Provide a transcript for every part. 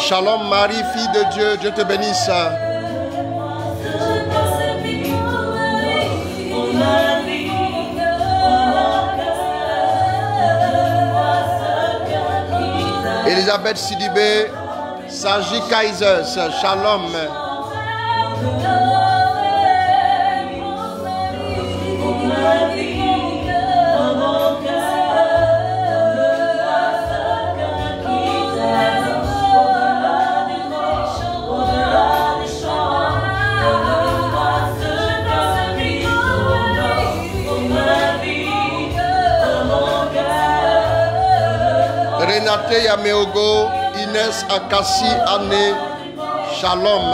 Shalom Marie, fille de Dieu, Dieu te bénisse. Elisabeth Sidibé, Saji Kaisers, Shalom. Renate Yameogo, Inès Akassi Anne, Shalom.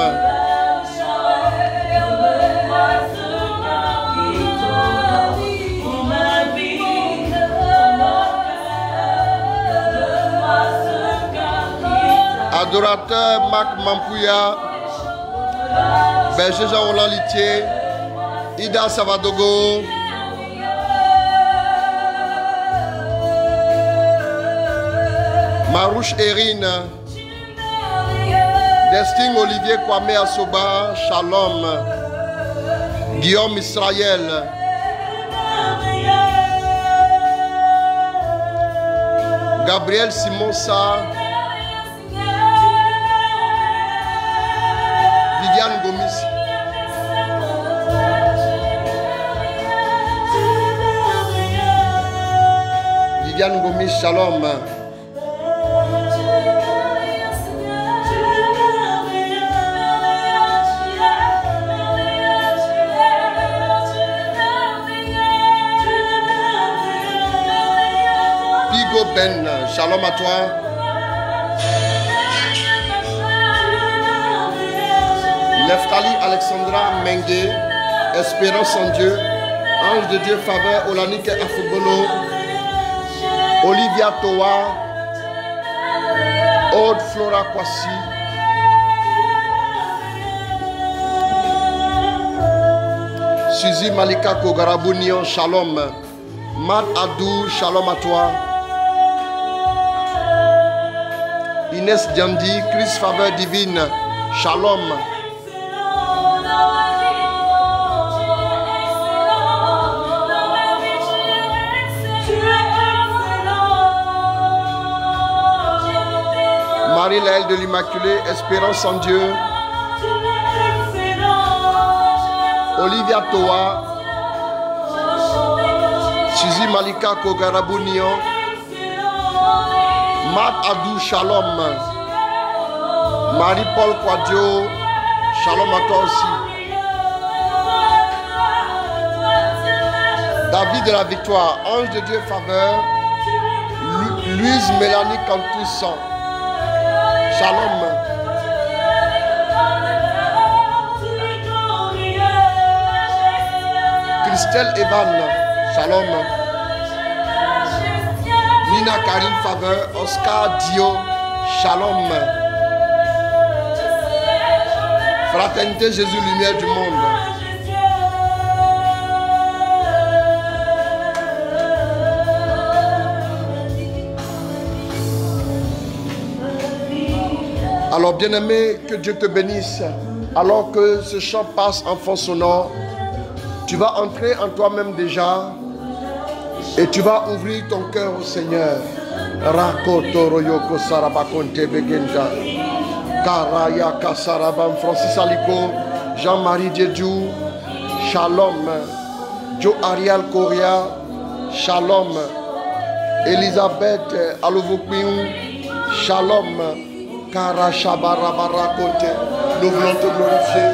Adorateur Marc Mampouya, Berger Jean-Roland Litier, Ida Savadogo, Marouche Erine, Destin Olivier Kwame Asoba, Shalom, Guillaume Israël, Gabriel Simonsa, Viviane Gomis, Viviane Gomis, Shalom. Ben, shalom à toi. Neftali Alexandra Mengue, Espérance en Dieu, Ange de Dieu Faveur, Olanike Afubolo, Olivia Toa, Aude Flora Kwasi, Suzy Malika Kogarabunion, shalom. Matt Adou, shalom à toi. Inès Diandi, Chris Faveur Divine, shalom. Marie-Laëlle de l'Immaculée, Espérance en Dieu. Olivia Toa, Suzy Malika Kogarabunion, Matt Adou, shalom. Marie-Paul Quadio, shalom à toi aussi. David de la Victoire, Ange de Dieu Faveur, Louise Mélanie Cantoussan, shalom. Christelle Evan, shalom. Nina Karine Faveur, Oscar Dio, shalom. Fraternité Jésus, lumière du monde. Alors bien-aimé, que Dieu te bénisse. Alors que ce chant passe en fond sonore, tu vas entrer en toi-même déjà et tu vas ouvrir ton cœur au Seigneur. Rakotoroyoko Sarabakonte Begenda, Karaya Kasarabam, Francis Aliko, Jean-Marie Djedjou, shalom. Joe Ariel Korea, shalom. Elisabeth Alovokmiou, shalom. Kara Shabarabarakonte, nous voulons te glorifier,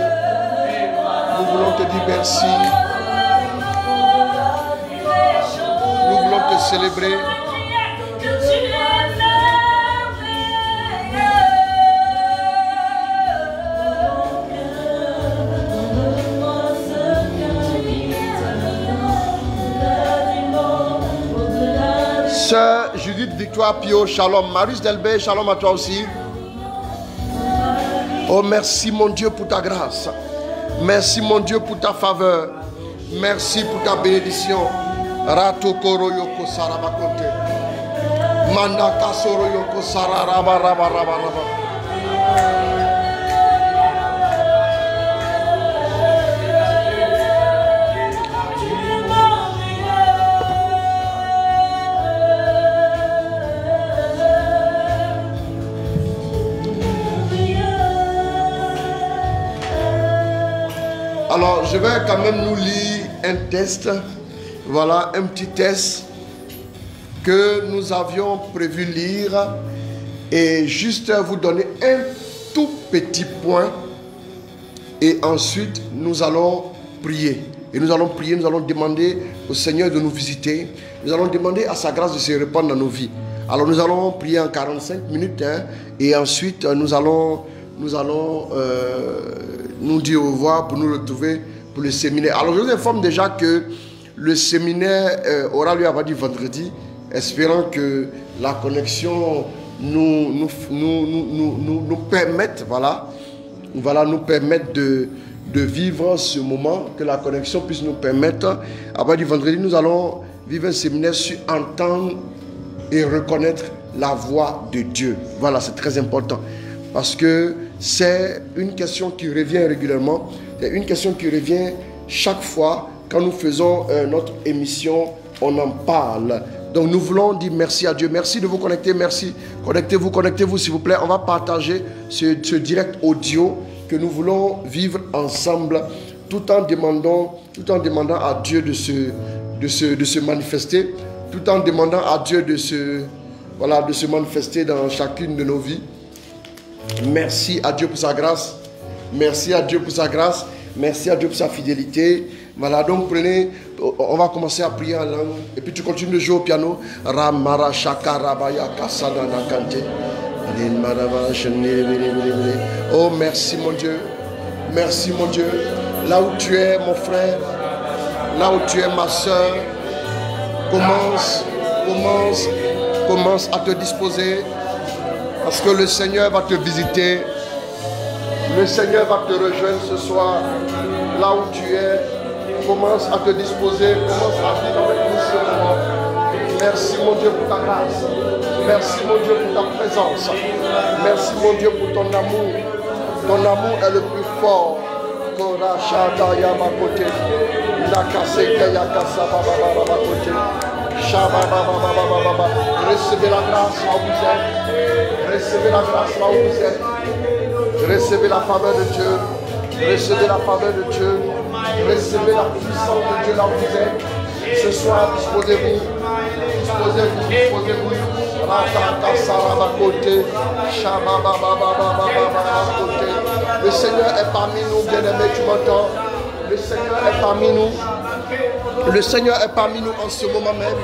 nous voulons te dire merci, nous voulons te célébrer. Sœur Judith Victoire Pio, shalom. Marius Delbé, shalom à toi aussi. Oh, merci mon Dieu pour ta grâce. Merci mon Dieu pour ta faveur. Merci pour ta bénédiction. Rato Koroyoko Sarabakonte. Mandaka Soroyoko Sararabarabarabaraba. Alors, je vais quand même nous lire un test. Voilà, un petit test que nous avions prévu lire. Et juste vous donner un tout petit point. Et ensuite, nous allons prier. Et nous allons prier, nous allons demander au Seigneur de nous visiter. Nous allons demander à sa grâce de se répandre dans nos vies. Alors, nous allons prier en 45 minutes. Et ensuite, nous allons nous dire au revoir pour nous retrouver pour le séminaire. Alors je vous informe déjà que le séminaire aura lieu à partir du vendredi, espérant que la connexion nous permette, nous permette de vivre ce moment, que la connexion puisse nous permettre. À partir du vendredi, nous allons vivre un séminaire sur entendre et reconnaître la voix de Dieu. Voilà, c'est très important. Parce que c'est une question qui revient régulièrement. C'est une question qui revient chaque fois quand nous faisons notre émission, on en parle. Donc nous voulons dire merci à Dieu. Merci de vous connecter, merci. Connectez-vous s'il vous plaît. On va partager ce direct audio que nous voulons vivre ensemble tout en demandant à Dieu de se manifester, tout en demandant à Dieu de se manifester dans chacune de nos vies. Merci à Dieu pour sa grâce. Merci à Dieu pour sa grâce. Merci à Dieu pour sa fidélité. Voilà, donc prenez, on va commencer à prier en langue. Et puis tu continues de jouer au piano. Ramara Shakarabaya Kasadana Kante. Oh, merci mon Dieu. Merci mon Dieu. Là où tu es, mon frère, là où tu es, ma soeur, commence à te disposer. Parce que le Seigneur va te visiter. Le Seigneur va te rejoindre ce soir. Là où tu es, commence à te disposer. Commence à vivre avec nous ce moment. Merci mon Dieu pour ta grâce. Merci mon Dieu pour ta présence. Merci mon Dieu pour ton amour. Ton amour est le plus fort. Recevez la grâce là où vous êtes. Recevez la grâce là où vous êtes. Recevez la faveur de Dieu. Recevez la faveur de Dieu. Recevez la puissance de Dieu là où vous êtes. Ce soir, disposez-vous. Disposez-vous. Le Seigneur est parmi nous, bien-aimés, tu m'entends? Le Seigneur est parmi nous. Le Seigneur est parmi nous en ce moment même.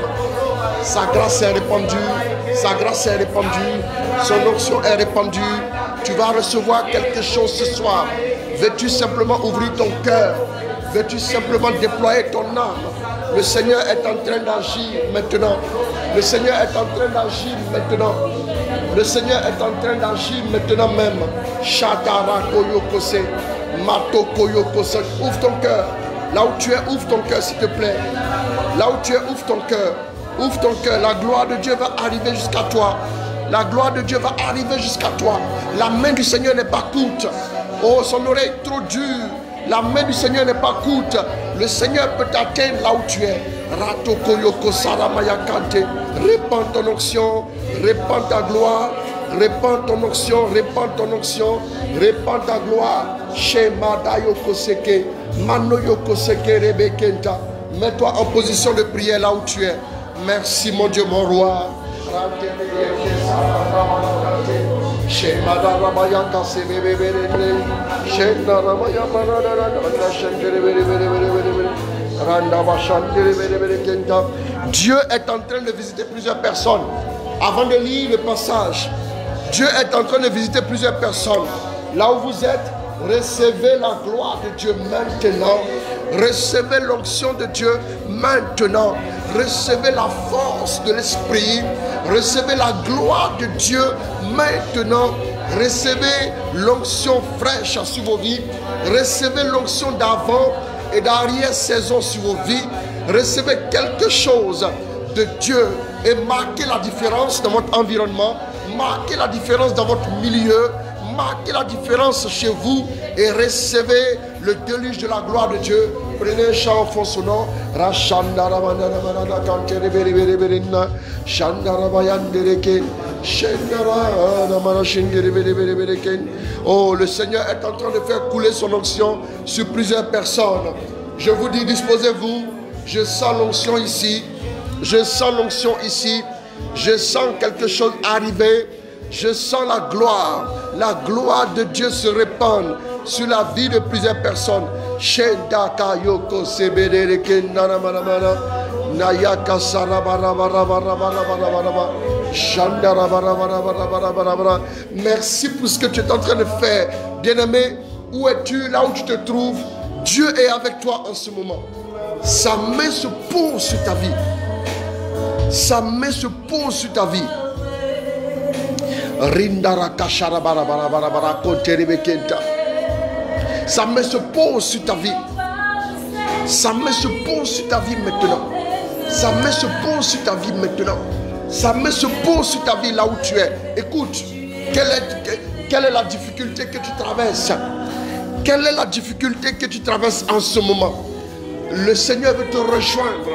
Sa grâce est répandue. Sa grâce est répandue. Son onction est répandue. Tu vas recevoir quelque chose ce soir. Veux-tu simplement ouvrir ton cœur? Veux-tu simplement déployer ton âme? Le Seigneur est en train d'agir maintenant. Le Seigneur est en train d'agir maintenant. Le Seigneur est en train d'agir maintenant même. Shatara koyokose. Mato koyokose. Ouvre ton cœur. Là où tu es, ouvre ton cœur s'il te plaît. Là où tu es, ouvre ton cœur. Ouvre ton cœur. La gloire de Dieu va arriver jusqu'à toi. La gloire de Dieu va arriver jusqu'à toi. La main du Seigneur n'est pas courte. Oh, son oreille est trop dure. La main du Seigneur n'est pas courte. Le Seigneur peut t'atteindre là où tu es. Rato koyoko saramaya kante. Répands ton onction. Répands ta gloire. Répands ton onction. Répands ton onction. Répands ta gloire. Shema dayoko seke. Mano yoko seke rebekenta. Mets-toi en position de prière là où tu es. Merci mon Dieu, mon roi. Dieu est en train de visiter plusieurs personnes. Avant de lire le passage, Dieu est en train de visiter plusieurs personnes. Là où vous êtes, recevez la gloire de Dieu maintenant. Recevez l'onction de Dieu maintenant. Recevez la force de l'Esprit. Recevez la gloire de Dieu maintenant. Recevez l'onction fraîche sur vos vies. Recevez l'onction d'avant et d'arrière-saison sur vos vies. Recevez quelque chose de Dieu et marquez la différence dans votre environnement. Marquez la différence dans votre milieu. marquer la différence chez vous et recevez le déluge de la gloire de Dieu. Prenez un chant en fond sonore. Oh, le Seigneur est en train de faire couler son onction sur plusieurs personnes. Je vous dis, disposez-vous. Je sens l'onction ici. Je sens l'onction ici. Je sens quelque chose arriver. Je sens la gloire de Dieu se répandre sur la vie de plusieurs personnes. Merci pour ce que tu es en train de faire. Bien-aimé, où es-tu? Là où tu te trouves, Dieu est avec toi en ce moment. Sa main se pose sur ta vie. Sa main se pose sur ta vie. Sa main se pose sur ta vie. Sa main se pose sur ta vie maintenant. Sa main se pose sur ta vie maintenant. Sa main se pose sur ta vie là où tu es. Écoute, quelle est la difficulté que tu traverses? Quelle est la difficulté que tu traverses en ce moment? Le Seigneur veut te rejoindre.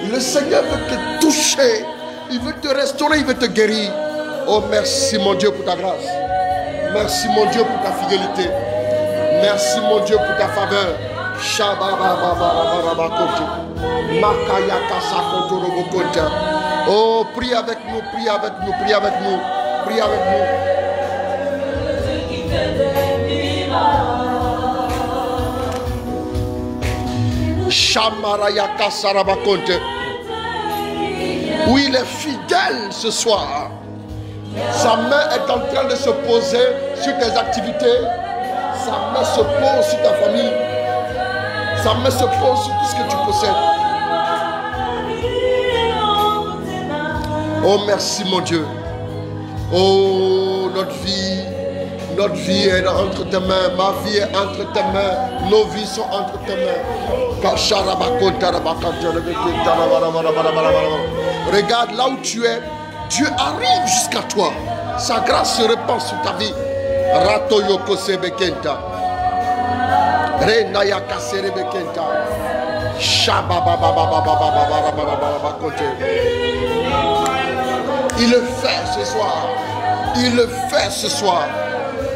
Le Seigneur veut te toucher. Il veut te restaurer, il veut te guérir. Oh, merci mon Dieu pour ta grâce. Merci mon Dieu pour ta fidélité. Merci mon Dieu pour ta faveur. Oh, prie avec nous, prie avec nous, prie avec nous, prie avec nous. Oui, il est fidèle ce soir. Sa main est en train de se poser sur tes activités. Sa main se pose sur ta famille. Sa main se pose sur tout ce que tu possèdes. Oh, merci mon Dieu. Oh, notre vie est entre tes mains. Ma vie est entre tes mains. Nos vies sont entre tes mains. Regarde là où tu es. Dieu arrive jusqu'à toi. Sa grâce se répand sur ta vie. Ratoyoko sebekenta. Renayaka serebekenta. Il le fait ce soir. Il le fait ce soir.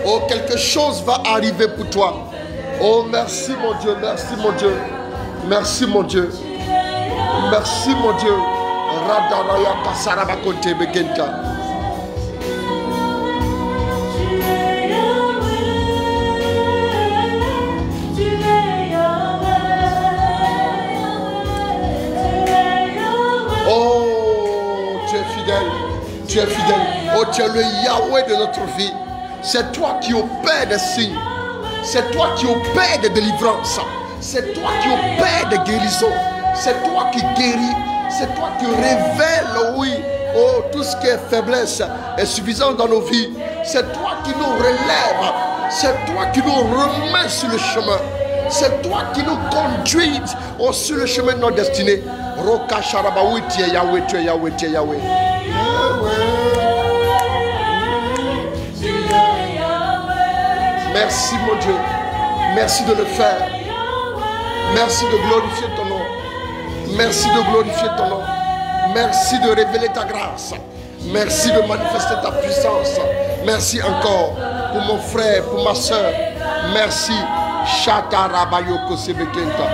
Oh, quelque chose va arriver pour toi. Oh, merci mon Dieu, merci mon Dieu. Merci mon Dieu. Merci mon Dieu. Radarayaka sarabakote begenta. Oh, tu es fidèle. Tu es fidèle. Oh, tu es le Yahweh de notre vie. C'est toi qui opères des signes. C'est toi qui opères des délivrances. C'est toi qui opères des guérisons. C'est toi qui guéris. C'est toi qui révèles, oui, oh, tout ce qui est faiblesse est suffisant dans nos vies. C'est toi qui nous relèves. C'est toi qui nous remets sur le chemin. C'est toi qui nous conduis oh, sur le chemin de notre destinée. Roka Sharaba, oui, tu es Yahweh, tu es Yahweh, tu es Yahweh. Merci mon Dieu. Merci de le faire. Merci de glorifier ton nom. Merci de glorifier ton nom. Merci de révéler ta grâce. Merci de manifester ta puissance. Merci encore pour mon frère, pour ma soeur. Merci. Shata Rabayoko Sebekenta.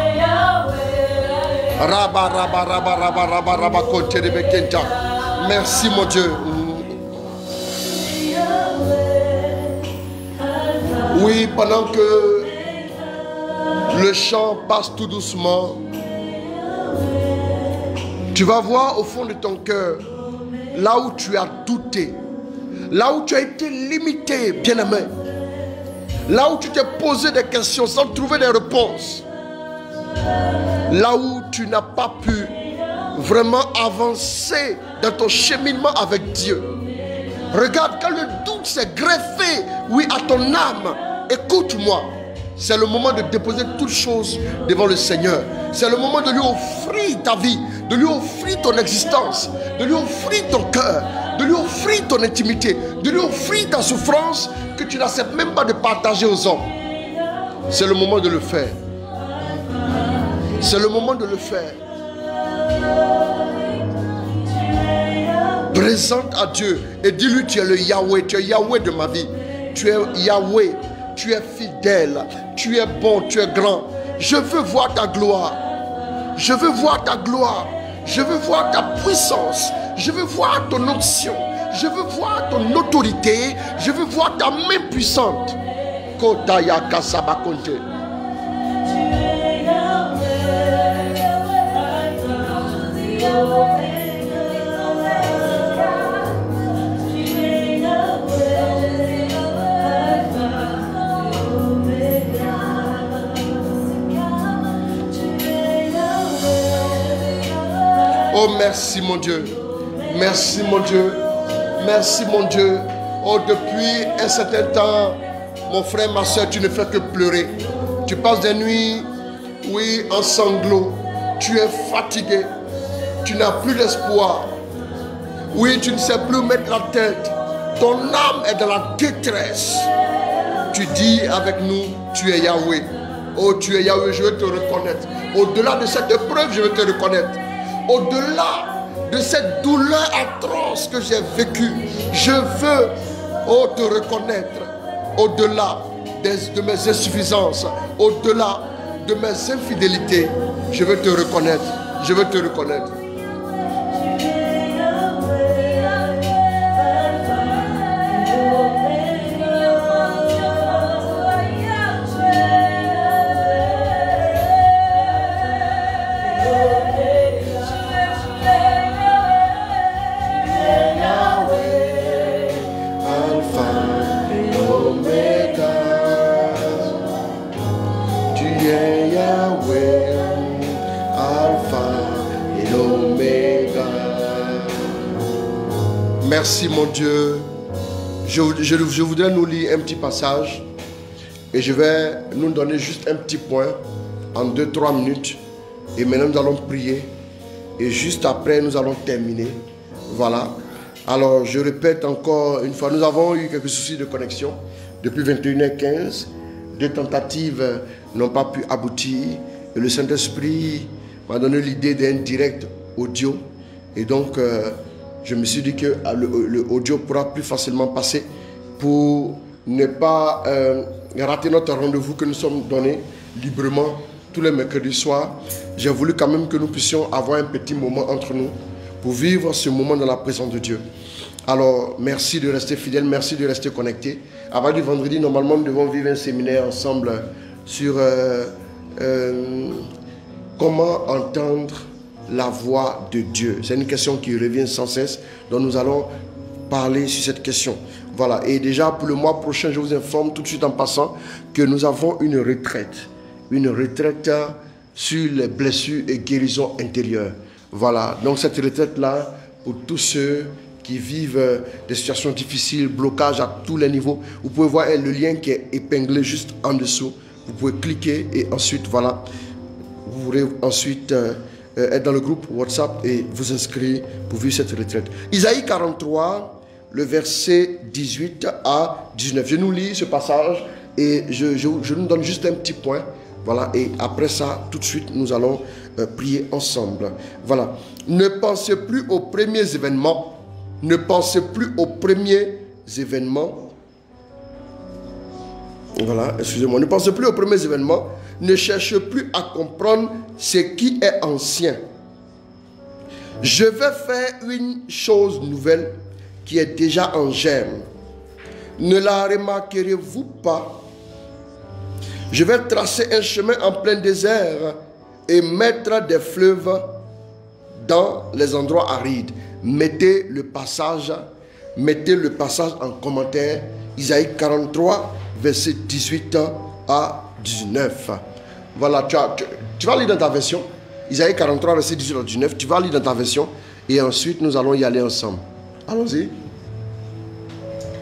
Raba Raba Raba Raba Raba Raba Kote Rebekenta. Merci mon Dieu. Oui, pendant que le chant passe tout doucement, tu vas voir au fond de ton cœur, là où tu as douté, là où tu as été limité, bien-aimé, là où tu t'es posé des questions sans trouver des réponses, là où tu n'as pas pu vraiment avancer dans ton cheminement avec Dieu. Regarde, quand le doute s'est greffé, oui, à ton âme, écoute-moi. C'est le moment de déposer toutes choses devant le Seigneur. C'est le moment de lui offrir ta vie, de lui offrir ton existence, de lui offrir ton cœur, de lui offrir ton intimité, de lui offrir ta souffrance que tu n'acceptes même pas de partager aux hommes. C'est le moment de le faire. C'est le moment de le faire. Présente à Dieu et dis-lui: tu es le Yahweh, tu es Yahweh de ma vie. Tu es Yahweh, tu es fidèle, tu es bon, tu es grand. Je veux voir ta gloire. Je veux voir ta gloire. Je veux voir ta puissance. Je veux voir ton onction. Je veux voir ton autorité. Je veux voir ta main puissante. Kotaya Kasabakonte. Oh, merci mon Dieu. Merci mon Dieu. Merci mon Dieu. Oh, depuis un certain temps, mon frère, ma soeur, tu ne fais que pleurer. Tu passes des nuits, oui, en sanglots. Tu es fatigué. Tu n'as plus d'espoir. Oui, tu ne sais plus où mettre la tête. Ton âme est dans la détresse. Tu dis avec nous: tu es Yahweh. Oh, tu es Yahweh, je veux te reconnaître. Au-delà de cette épreuve, je veux te reconnaître. Au-delà de cette douleur atroce que j'ai vécue, je veux, oh, te reconnaître. Au-delà de mes insuffisances, au-delà de mes infidélités, je veux te reconnaître. Je veux te reconnaître. Merci mon Dieu. Je voudrais nous lire un petit passage et je vais nous donner juste un petit point en 2-3 minutes. Et maintenant nous allons prier et juste après nous allons terminer. Voilà. Alors je répète encore une fois, nous avons eu quelques soucis de connexion depuis 21h15. 2 tentatives n'ont pas pu aboutir et le Saint-Esprit m'a donné l'idée d'un direct audio. Et donc je me suis dit que le audio pourra plus facilement passer pour ne pas rater notre rendez-vous que nous sommes donnés librement tous les mercredis soirs. J'ai voulu quand même que nous puissions avoir un petit moment entre nous pour vivre ce moment dans la présence de Dieu. Alors, merci de rester fidèle, merci de rester connecté. À partir du vendredi, normalement, nous devons vivre un séminaire ensemble sur comment entendre la voix de Dieu. C'est une question qui revient sans cesse, donc nous allons parler sur cette question. Voilà, et déjà pour le mois prochain, je vous informe tout de suite en passant que nous avons une retraite sur les blessures et guérisons intérieures. Voilà, donc cette retraite-là, pour tous ceux qui vivent des situations difficiles, blocage à tous les niveaux, vous pouvez voir le lien qui est épinglé juste en dessous. Vous pouvez cliquer et ensuite, voilà, vous pourrez ensuite être dans le groupe WhatsApp et vous inscrire pour vivre cette retraite. Isaïe 43, le verset 18 à 19. Je nous lis ce passage et je nous donne juste un petit point. Voilà, et après ça, tout de suite, nous allons prier ensemble. Voilà. Ne pensez plus aux premiers événements. Ne pensez plus aux premiers événements. Voilà, excusez-moi. Ne pensez plus aux premiers événements. Ne cherchez plus à comprendre ce qui est ancien. Je vais faire une chose nouvelle qui est déjà en germe. Ne la remarquerez-vous pas? Je vais tracer un chemin en plein désert et mettre des fleuves dans les endroits arides. Mettez le passage en commentaire. Isaïe 43, verset 18 à 19. Voilà, tu vas lire dans ta version. Isaïe 43, verset 18 à 19. Tu vas lire dans ta version et ensuite nous allons y aller ensemble. Allons-y.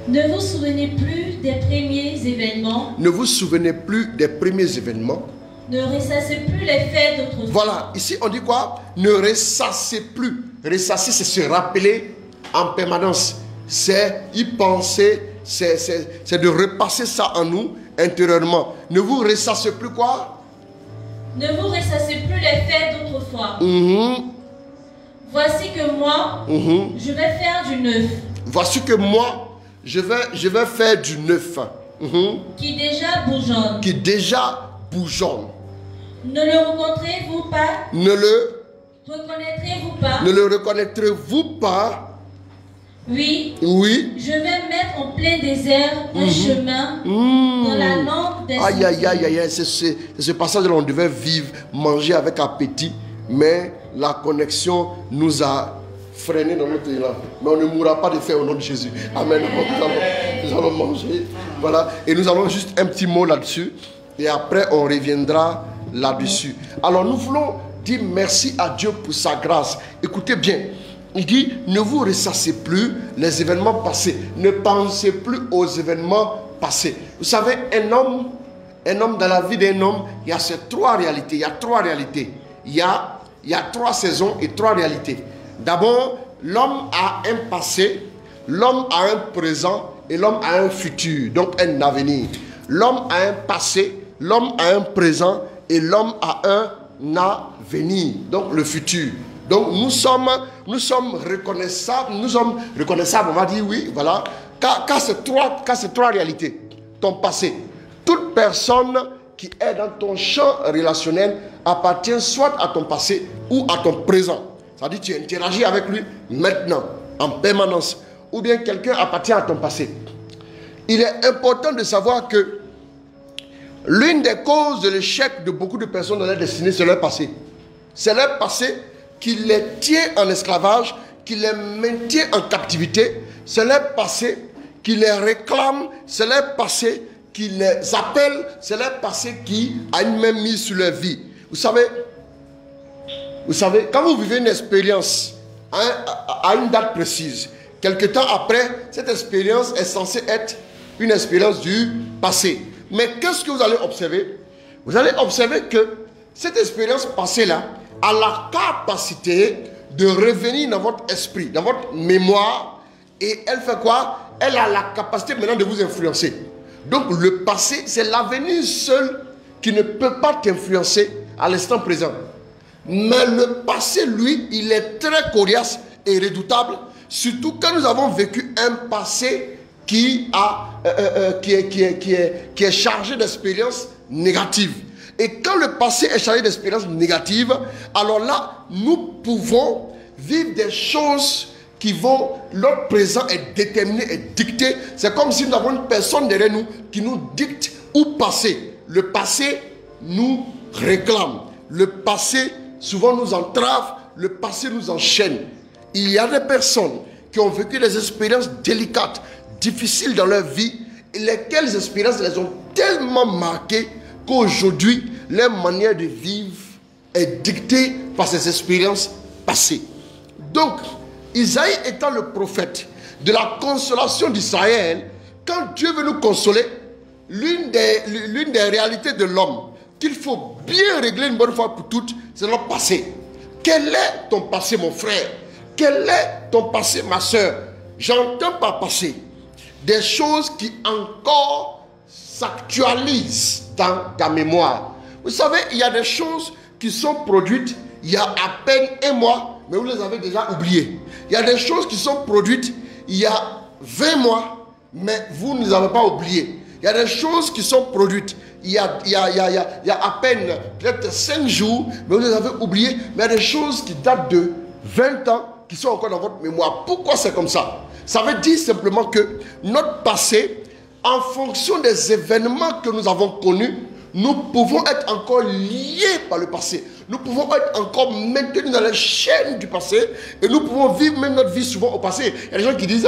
Ne vous souvenez plus des premiers événements. Ne vous souvenez plus des premiers événements. Ne ressassez plus les faits d'autrefois. Voilà, ici on dit quoi? Ne ressassez plus. Ressasser, c'est se rappeler en permanence. C'est y penser, c'est de repasser ça en nous intérieurement. Ne vous ressassez plus quoi? Ne vous ressassez plus les faits d'autrefois. Voici que moi, je vais faire du neuf. Voici que moi, je vais faire du neuf. Qui déjà bourgeonne. Qui déjà bourgeonne. Ne le rencontrez-vous pas? Ne le reconnaîtrez-vous pas? Ne le reconnaîtrez-vous pas? Oui. Oui. Je vais mettre en plein désert un chemin dans la langue des Aïe, aïe, aïe, aïe, c'est ce passage où on devait vivre, manger avec appétit, mais la connexion nous a freiné dans notre élan. Mais on ne mourra pas de faim au nom de Jésus. Amen. Nous allons manger. Voilà. Et nous allons juste un petit mot là-dessus. Et après, on reviendra là-dessus. Alors, nous voulons dire merci à Dieu pour sa grâce. Écoutez bien. Il dit, ne vous ressassez plus les événements passés. Ne pensez plus aux événements passés. Vous savez, un homme dans la vie d'un homme, il y a ces trois réalités. Il y a trois réalités. Il y a trois saisons et trois réalités. D'abord, l'homme a un passé, l'homme a un présent et l'homme a un futur, donc un avenir. L'homme a un passé, l'homme a un présent et l'homme a un avenir, donc le futur. Donc nous sommes reconnaissables, on va dire oui, voilà, car ces trois réalités, ton passé. Toute personne qui est dans ton champ relationnel appartient soit à ton passé ou à ton présent. C'est-à-dire que tu interagis avec lui maintenant, en permanence, ou bien quelqu'un appartient à ton passé. Il est important de savoir que l'une des causes de l'échec de beaucoup de personnes dans leur destinée, c'est leur passé. C'est leur passé qui les tient en esclavage, qui les maintient en captivité. C'est leur passé qui les réclame, c'est leur passé qui les appelle, c'est leur passé qui a une main mise sur leur vie. Vous savez, quand vous vivez une expérience à une date précise, quelque temps après, cette expérience est censée être une expérience du passé. Mais qu'est-ce que vous allez observer? Vous allez observer que cette expérience passée-là a la capacité de revenir dans votre esprit, dans votre mémoire. Et elle fait quoi? Elle a la capacité maintenant de vous influencer. Donc le passé, c'est l'avenir seul qui ne peut pas t'influencer à l'instant présent. Mais le passé, lui, il est très coriace et redoutable. Surtout quand nous avons vécu un passé qui est chargé d'expériences négatives. Et quand le passé est chargé d'expériences négatives, alors là, nous pouvons vivre des choses qui vont, notre présent est déterminé et dicté. C'est comme si nous avons une personne derrière nous qui nous dicte où passer. Le passé nous réclame. Le passé souvent nous entrave. Le passé nous enchaîne. Il y a des personnes qui ont vécu des expériences délicates, difficiles dans leur vie, et lesquelles expériences les ont tellement marquées qu'aujourd'hui, leur manière de vivre est dictée par ces expériences passées. Donc, Isaïe étant le prophète de la consolation d'Israël, quand Dieu veut nous consoler, l'une des réalités de l'homme qu'il faut bien régler une bonne fois pour toutes, c'est notre passé. Quel est ton passé, mon frère? Quel est ton passé, ma soeur? J'entends par passé des choses qui encore s'actualisent dans ta mémoire. Vous savez, il y a des choses qui sont produites il y a à peine un mois, mais vous les avez déjà oubliées. Il y a des choses qui sont produites il y a 20 mois, mais vous ne les avez pas oubliées. Il y a des choses qui sont produites il y a à peine peut-être 5 jours, mais vous les avez oubliées. Mais il y a des choses qui datent de 20 ans qui sont encore dans votre mémoire. Pourquoi c'est comme ça? Ça veut dire simplement que notre passé, en fonction des événements que nous avons connus, nous pouvons être encore liés par le passé. Nous pouvons être encore maintenus dans les chaînes du passé et nous pouvons vivre même notre vie souvent au passé. Il y a des gens qui disent,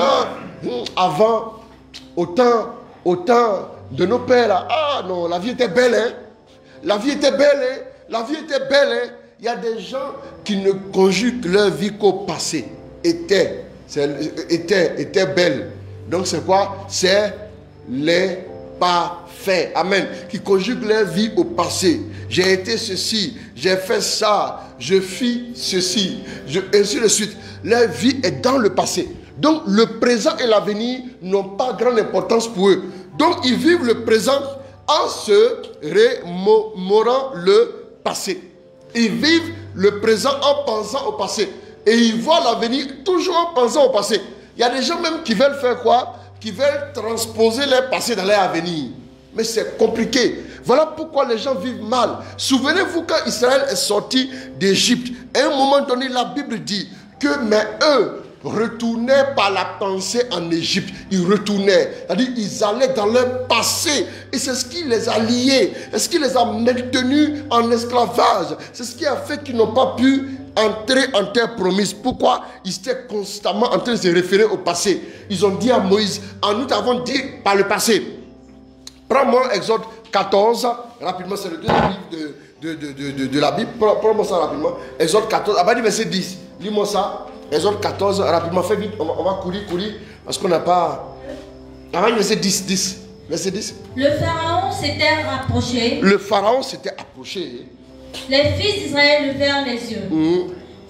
avant, au temps de nos pères, là, ah non, la vie était belle, hein. La vie était belle, hein. La vie était belle, hein. Il y a des gens qui ne conjuguent leur vie qu'au passé. Était belle. Donc c'est quoi? C'est les parfaits. Amen. Qui conjuguent leur vie au passé. J'ai été ceci, j'ai fait ça, je fis ceci, ainsi de suite. Leur vie est dans le passé. Donc le présent et l'avenir n'ont pas grande importance pour eux. Donc ils vivent le présent en se remémorant le passé. Ils vivent le présent en pensant au passé. Et ils voient l'avenir toujours en pensant au passé. Il y a des gens même qui veulent faire quoi? Qui veulent transposer leur passé dans leur avenir. Mais c'est compliqué. Voilà pourquoi les gens vivent mal. Souvenez-vous quand Israël est sorti d'Égypte. À un moment donné, la Bible dit que mais eux retournaient par la pensée en Égypte. Ils retournaient. C'est-à-dire ils allaient dans leur passé. Et c'est ce qui les a liés. C'est ce qui les a maintenus en esclavage. C'est ce qui a fait qu'ils n'ont pas pu entrer en terre promise. Pourquoi? Ils étaient constamment en train de se référer au passé. Ils ont dit à Moïse, nous t'avons dit par le passé. Prends-moi Exode 14, rapidement, c'est le deuxième livre de la Bible. Prends-moi ça rapidement. Exode 14, à partir du verset 10. Lis-moi ça. Exode 14, rapidement, fais vite. On va courir, parce qu'on n'a pas... À partir du verset 10. Verset 10. Le Pharaon s'était rapproché. Le Pharaon s'était approché. Les fils d'Israël levèrent les yeux.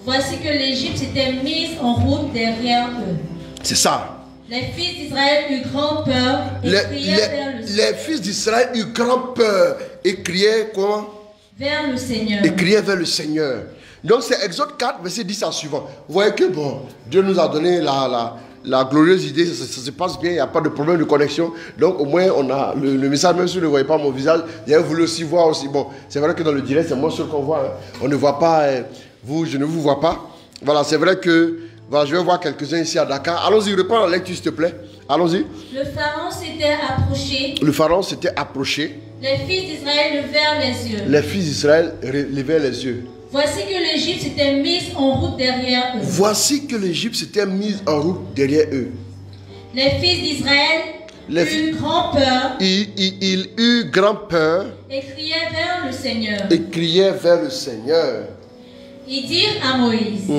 Voici que l'Égypte s'était mise en route derrière eux. C'est ça. Les fils d'Israël eurent grand peur et crièrent vers le Seigneur. Les fils d'Israël eurent grand peur et crièrent comment? Vers le Seigneur. Et crièrent vers le Seigneur. Donc c'est Exode 4, verset 10 à suivant. Vous voyez que bon, Dieu nous a donné la glorieuse idée, ça se passe bien, il n'y a pas de problème de connexion. Donc au moins on a le message, même si vous ne voyez pas mon visage, j'ai voulu aussi voir aussi. Bon, c'est vrai que dans le direct, c'est moi seul qu'on voit. Hein. On ne voit pas, vous, je ne vous vois pas. Voilà, c'est vrai que voilà, je vais voir quelques-uns ici à Dakar. Allons-y, reprends la lecture s'il te plaît. Allons-y. Le Pharaon s'était approché. Le Pharaon s'était approché. Les fils d'Israël levèrent les yeux. Les fils d'Israël levèrent les yeux. Voici que l'Égypte s'était mise en route derrière eux. Voici que l'Égypte s'était mise en route derrière eux. Les fils d'Israël eurent grand peur. Ils eurent grand peur. Et criaient vers le Seigneur. Et criaient vers le Seigneur. Ils dirent à Moïse.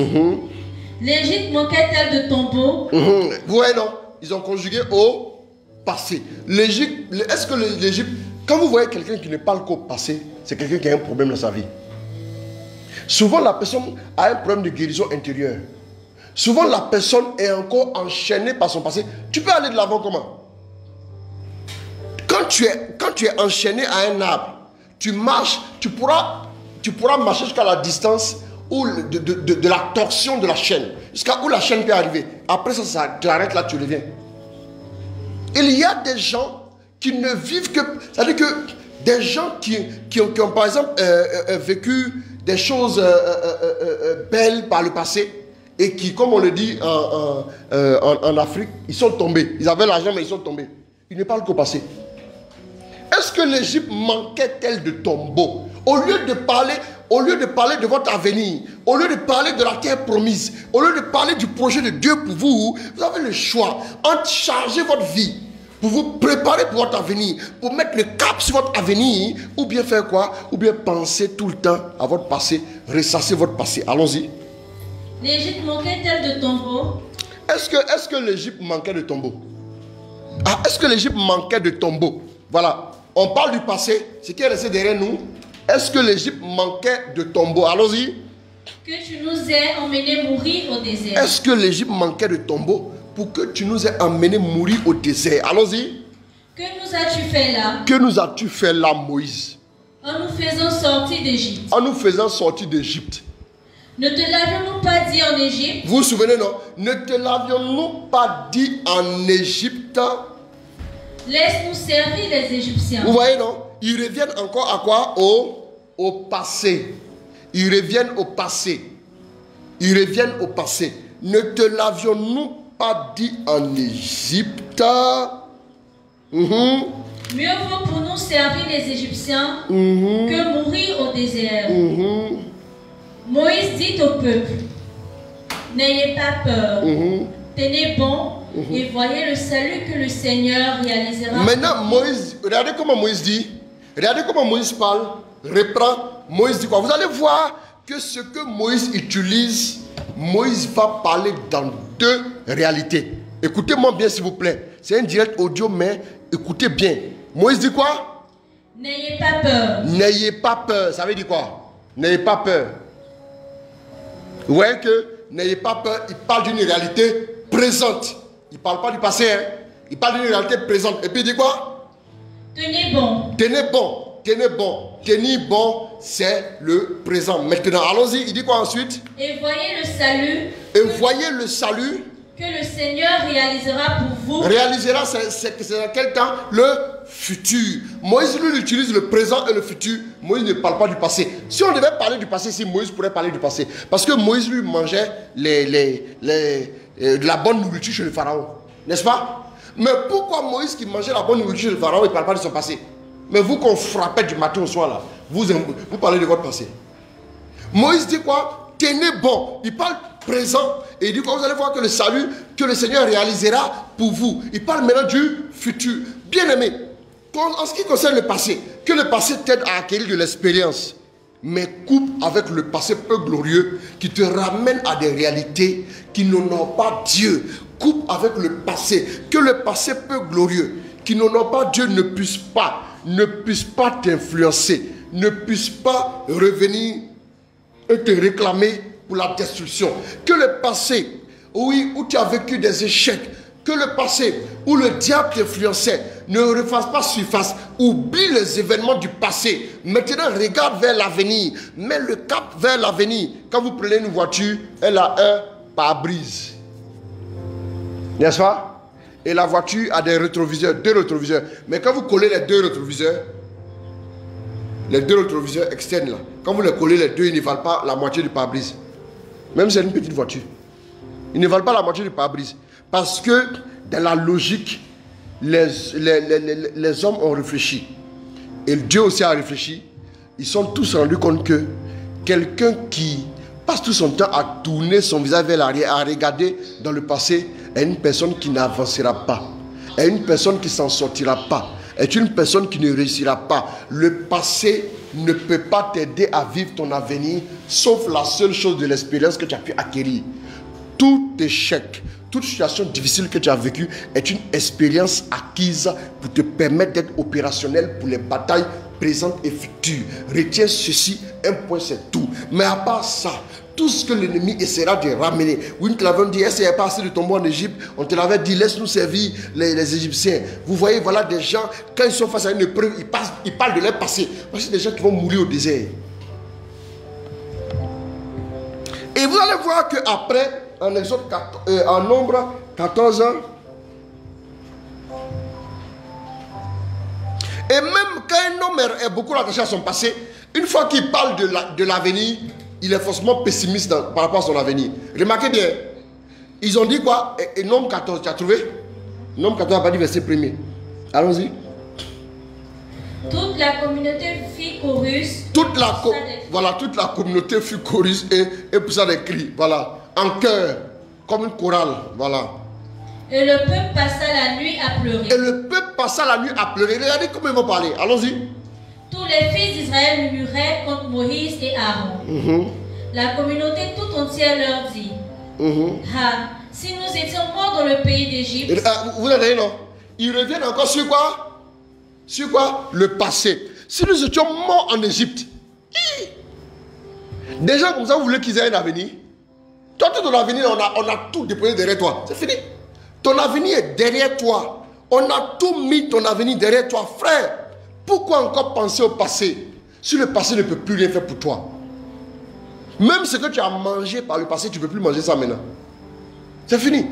L'Égypte manquait-elle de tombeaux? Vous voyez non? Ils ont conjugué au passé. L'Égypte, est-ce que l'Égypte, quand vous voyez quelqu'un qui ne parle qu'au passé, c'est quelqu'un qui a un problème dans sa vie. Souvent la personne a un problème de guérison intérieure. Souvent la personne est encore enchaînée par son passé. Tu peux aller de l'avant comment? Quand tu es enchaîné à un arbre, tu marches, tu pourras marcher jusqu'à la distance de la torsion de la chaîne, jusqu'à où la chaîne peut arriver. Après ça t'arrête là, tu reviens. Il y a des gens qui ne vivent que... C'est-à-dire que des gens qui ont par exemple vécu des choses belles par le passé et qui, comme on le dit en Afrique, ils sont tombés. Ils avaient l'argent mais ils sont tombés. Ils ne parlent qu'au passé. Est-ce que l'Égypte manquait-elle de tombeaux? Au lieu de parler de votre avenir, au lieu de parler de la terre promise, au lieu de parler du projet de Dieu pour vous, vous avez le choix entre charger votre vie pour vous préparer pour votre avenir, pour mettre le cap sur votre avenir, ou bien faire quoi? Ou bien penser tout le temps à votre passé, ressasser votre passé. Allons-y. L'Égypte manquait-elle de tombeaux? Est-ce que l'Égypte manquait de tombeaux? Ah, est-ce que l'Égypte manquait de tombeaux? Voilà. On parle du passé, ce qui est resté derrière nous. Est-ce que l'Égypte manquait de tombeaux? Allons-y. Que tu nous aies emmenés mourir au désert. Est-ce que l'Égypte manquait de tombeaux pour que tu nous aies emmenés mourir au désert? Allons-y. Que nous as-tu fait là? Que nous as-tu fait là, Moïse? En nous faisant sortir d'Égypte. En nous faisant sortir d'Égypte. Ne te l'avions-nous pas dit en Égypte? Vous vous souvenez, non? Ne te l'avions-nous pas dit en Égypte? Laisse-nous servir les Égyptiens. Vous voyez, non? Ils reviennent encore à quoi? Au passé. Ils reviennent au passé. Ils reviennent au passé. Ne te l'avions-nous pas dit en Égypte? Mieux vaut pour nous servir les Égyptiens que mourir au désert. Moïse dit au peuple, n'ayez pas peur, tenez bon et voyez le salut que le Seigneur réalisera. Maintenant, Moïse, regardez comment Moïse dit, regardez comment Moïse parle, reprend, Moïse dit quoi? Vous allez voir que ce que Moïse utilise, Moïse va parler dans deux réalités. Écoutez-moi bien s'il vous plaît. C'est un direct audio, mais écoutez bien. Moïse dit quoi? N'ayez pas peur. N'ayez pas peur. Ça veut dire quoi? N'ayez pas peur. Vous voyez que n'ayez pas peur, il parle d'une réalité présente. Il ne parle pas du passé. Hein? Il parle d'une réalité présente. Et puis il dit quoi? Tenez bon. Tenez bon. Tenez bon. Tenir bon, c'est le présent. Maintenant, allons-y. Il dit quoi ensuite? Et voyez le salut. Et voyez le salut. Que le Seigneur réalisera pour vous. Réalisera, c'est dans quel temps? Le futur. Moïse, lui, utilise le présent et le futur. Moïse ne parle pas du passé. Si on devait parler du passé, si Moïse pourrait parler du passé. Parce que Moïse, lui, mangeait de la bonne nourriture chez le pharaon. N'est-ce pas? Mais pourquoi Moïse, qui mangeait la bonne nourriture chez le pharaon, il ne parle pas de son passé? Mais vous qu'on frappait du matin au soir, là, vous parlez de votre passé. Moïse dit quoi? Tenez bon. Il parle présent. Et il dit quoi? Vous allez voir que le salut que le Seigneur réalisera pour vous. Il parle maintenant du futur. Bien aimé, en ce qui concerne le passé, que le passé t'aide à acquérir de l'expérience. Mais coupe avec le passé peu glorieux qui te ramène à des réalités qui n'honorent pas Dieu. Coupe avec le passé. Que le passé peu glorieux qui n'honorent pas Dieu ne puisse pas t'influencer, ne puisse pas revenir et te réclamer pour la destruction. Que le passé, oui, où tu as vécu des échecs, que le passé où le diable t'influençait ne refasse pas surface. Oublie les événements du passé. Maintenant, regarde vers l'avenir. Mets le cap vers l'avenir. Quand vous prenez une voiture, elle a un pare-brise. N'est-ce pas? Et la voiture a des rétroviseurs, 2 rétroviseurs. Mais quand vous collez les 2 rétroviseurs externes là, quand vous les collez les 2, ils ne valent pas la moitié du pare-brise. Même si c'est une petite voiture. Ils ne valent pas la moitié du pare-brise. Parce que dans la logique, les hommes ont réfléchi. Et Dieu aussi a réfléchi. Ils sont tous rendus compte que quelqu'un qui passe tout son temps à tourner son visage vers l'arrière, à regarder dans le passé, est une personne qui n'avancera pas. Est une personne qui ne s'en sortira pas. Est une personne qui ne réussira pas. Le passé ne peut pas t'aider à vivre ton avenir, sauf la seule chose de l'expérience que tu as pu acquérir. Tout échec, toute situation difficile que tu as vécue est une expérience acquise pour te permettre d'être opérationnel pour les batailles présentes et futures. Retiens ceci, un point c'est tout. Mais à part ça, tout ce que l'ennemi essaiera de ramener. Oui, nous te l'avons dit, est-ce qu'il n'y a pas assez de tombeaux en Égypte? On te l'avait dit, laisse-nous servir les Égyptiens. Vous voyez, voilà des gens, quand ils sont face à une épreuve, ils parlent de leur passé. Parce que c'est des gens qui vont mourir au désert. Et vous allez voir qu'après, en Exode 14, en Nombre 14 ans, et même quand un homme est beaucoup attaché à son passé, une fois qu'il parle de l'avenir, il est forcément pessimiste par rapport à son avenir. Remarquez bien, ils ont dit quoi? Et Nombre 14, tu as trouvé? Nombre 14 n'a pas dit verset 1er. Allons-y. Toute la communauté fit chorus. Toute la communauté fut chorus et poussa des cris. Voilà. En chœur, comme une chorale. Voilà. Et le peuple passa la nuit à pleurer. Regardez comment ils vont parler. Allons-y. Tous les fils d'Israël murmuraient contre Moïse et Aaron. La communauté tout entière leur dit, ah, si nous étions morts dans le pays d'Égypte. Vous avez non? Ils reviennent encore sur quoi? Sur quoi? Le passé. Si nous étions morts en Égypte, des gens comme ça, vous voulez qu'ils aient un avenir? Toi, ton avenir, on a tout déposé derrière toi. C'est fini. Ton avenir est derrière toi. On a tout mis ton avenir derrière toi. Frère, pourquoi encore penser au passé si le passé ne peut plus rien faire pour toi? Même ce que tu as mangé par le passé, tu ne peux plus manger ça maintenant. C'est fini.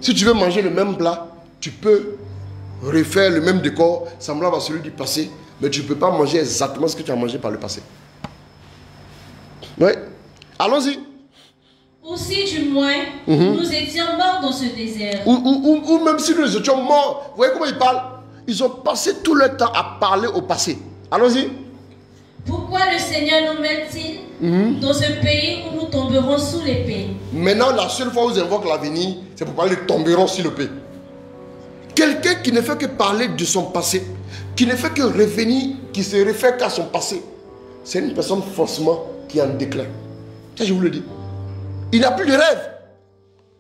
Si tu veux manger le même plat, tu peux refaire le même décor semblable à celui du passé, mais tu ne peux pas manger exactement ce que tu as mangé par le passé. Oui. Allons-y. Aussi du moins, nous étions morts dans ce désert. Ou même si nous étions morts, vous voyez comment ils parlent? Ils ont passé tout leur temps à parler au passé. Allons-y. Pourquoi le Seigneur nous met-il dans ce pays où nous tomberons sous l'épée? Maintenant, la seule fois où ils invoquent l'avenir, c'est pour parler de tomberont sous l'épée. Quelqu'un qui ne fait que parler de son passé, qui ne fait que revenir, qui se réfère qu'à son passé, c'est une personne forcément qui est en déclin. Ça, je vous le dis. Il n'a plus de rêve.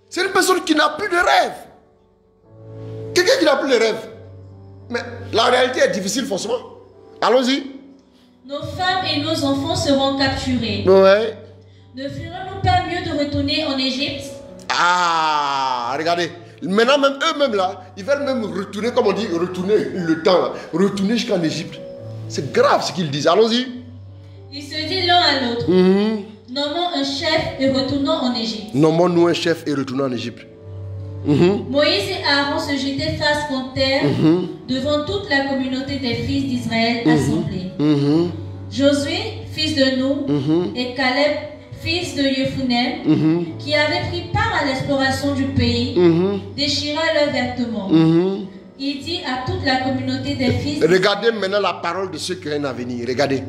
C'est une personne qui n'a plus de rêve. Quelqu'un qui n'a plus les rêves. Mais la réalité est difficile forcément. Allons-y. Nos femmes et nos enfants seront capturés. Ouais. Ne ferons-nous pas mieux de retourner en Égypte? Ah, regardez. Maintenant, même eux-mêmes là, ils veulent même retourner, comme on dit, retourner le temps là. Retourner jusqu'en Égypte. C'est grave ce qu'ils disent. Allons-y. Ils se disent l'un à l'autre. Nommons un chef et retournons en Égypte. Nommons-nous un chef et retournons en Égypte. Moïse et Aaron se jetaient face contre terre devant toute la communauté des fils d'Israël assemblés. Josué, fils de Nun, et Caleb, fils de Jephunneh, qui avaient pris part à l'exploration du pays, déchira leurs vêtements. Il dit à toute la communauté des fils d'Israël. Regardez maintenant la parole de ceux qui ont à venir. Regardez.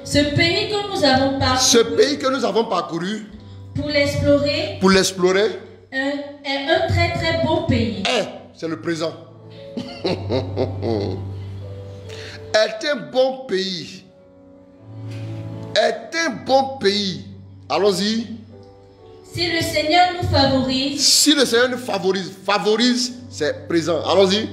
Ce pays que nous avons parcouru. Ce pays que nous avons parcouru. Pour l'explorer. Pour l'explorer. Est un très très beau pays. C'est le présent. Est un bon pays. Est un bon pays. Allons-y. Si le Seigneur nous favorise. Si le Seigneur nous favorise. Favorise, c'est présent. Allons-y.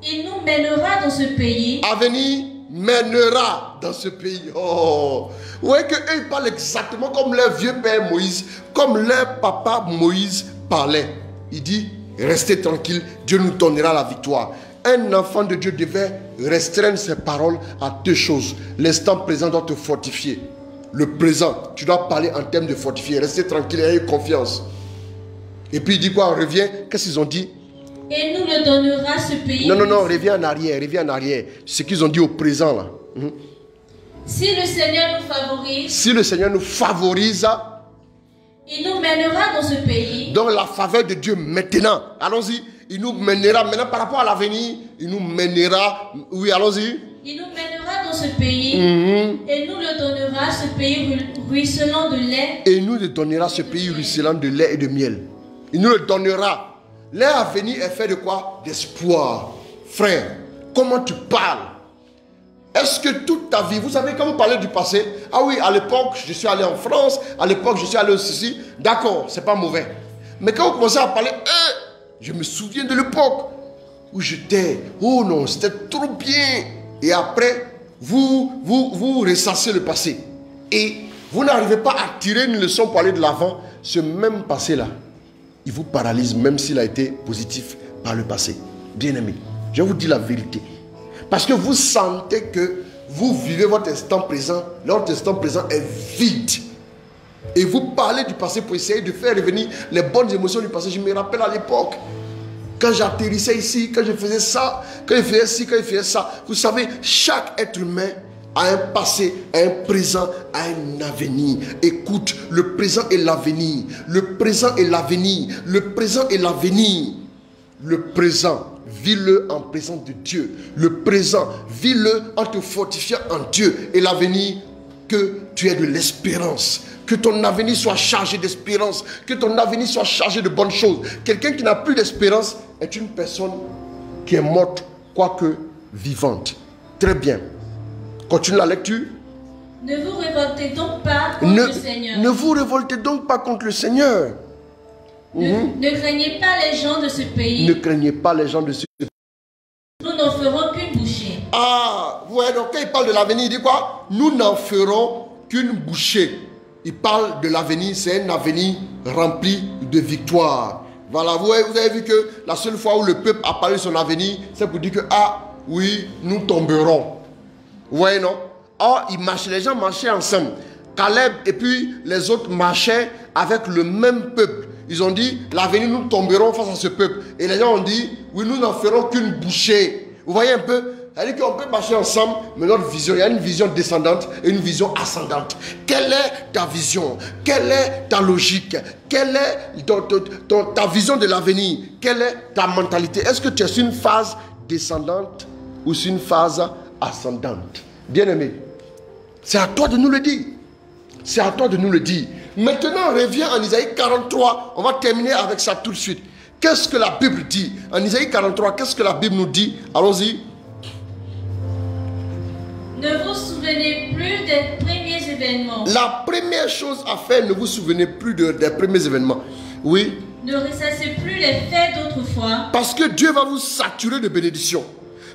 Il nous mènera dans ce pays. Avenir mènera dans ce pays. Oh. Vous voyez qu'eux ils parlent exactement comme leur vieux père Moïse, comme leur papa Moïse parlait. Il dit, restez tranquille, Dieu nous donnera la victoire. Un enfant de Dieu devait restreindre ses paroles à deux choses. L'instant présent doit te fortifier. Le présent, tu dois parler en termes de fortifier. Restez tranquille, ayez confiance. Et puis il dit quoi? Reviens. Qu'est-ce qu'ils ont dit? Et nous le donnera ce pays. Non, reviens en arrière, reviens en arrière. Ce qu'ils ont dit au présent là. Si le Seigneur nous favorise. Si le Seigneur nous favorise. Il nous mènera dans ce pays. Donc la faveur de Dieu maintenant. Allons-y. Il nous mènera maintenant par rapport à l'avenir. Il nous mènera. Oui, allons-y. Il nous mènera dans ce pays. Et nous le donnera ce pays ruisselant de lait. Et nous le donnera ce pays ruisselant de lait et de miel. Il nous le donnera. Leur avenir est fait de quoi? D'espoir. Frère, comment tu parles? Est-ce que toute ta vie, vous savez quand vous parlez du passé, ah oui, à l'époque, je suis allé en France, à l'époque, je suis allé au ceci, d'accord, c'est pas mauvais. Mais quand vous commencez à parler, je me souviens de l'époque où j'étais, oh non, c'était trop bien. Et après, vous ressassez le passé. Et vous n'arrivez pas à tirer une leçon pour aller de l'avant. Ce même passé-là, il vous paralyse même s'il a été positif par le passé. Bien-aimé, je vous dis la vérité. Parce que vous sentez que vous vivez votre instant présent. Votre instant présent est vide. Et vous parlez du passé pour essayer de faire revenir les bonnes émotions du passé. Je me rappelle à l'époque, quand j'atterrissais ici, quand je faisais ça, quand je faisais ci, quand je faisais ça. Vous savez, chaque être humain a un passé, a un présent, a un avenir. Écoute, le présent et l'avenir. Le présent et l'avenir. Le présent et l'avenir. Le présent, vis-le en présence de Dieu. Le présent, vis-le en te fortifiant en Dieu. Et l'avenir, que tu aies de l'espérance. Que ton avenir soit chargé d'espérance. Que ton avenir soit chargé de bonnes choses. Quelqu'un qui n'a plus d'espérance est une personne qui est morte, quoique vivante. Très bien. Continue la lecture. Ne vous révoltez donc pas contre le Seigneur. Ne vous révoltez donc pas contre le Seigneur. Ne craignez pas les gens de ce pays. Ne craignez pas les gens de ce pays. Nous n'en ferons qu'une bouchée. Ah, vous voyez, donc quand il parle de l'avenir, il dit quoi? Nous n'en ferons qu'une bouchée. Il parle de l'avenir, c'est un avenir rempli de victoire. Voilà, vous avez vu que la seule fois où le peuple a parlé de son avenir, c'est pour dire que, ah, oui, nous tomberons. Vous voyez, non? Or, les gens marchaient ensemble. Caleb et puis les autres marchaient avec le même peuple. Ils ont dit, l'avenir, nous tomberons face à ce peuple. Et les gens ont dit, oui, nous n'en ferons qu'une bouchée. Vous voyez un peu? C'est-à-dire qu'on peut marcher ensemble, mais notre vision, il y a une vision descendante et une vision ascendante. Quelle est ta vision? Quelle est ta logique? Quelle est ta vision de l'avenir? Quelle est ta mentalité? Est-ce que tu es sur une phase descendante ou sur une phase ascendante? Bien-aimé, c'est à toi de nous le dire. C'est à toi de nous le dire. Maintenant, on revient en Isaïe 43. On va terminer avec ça tout de suite. Qu'est-ce que la Bible dit? En Isaïe 43, qu'est-ce que la Bible nous dit? Allons-y. Ne vous souvenez plus des premiers événements. La première chose à faire, ne vous souvenez plus des premiers événements. Oui. Ne ressassez plus les faits d'autrefois. Parce que Dieu va vous saturer de bénédictions.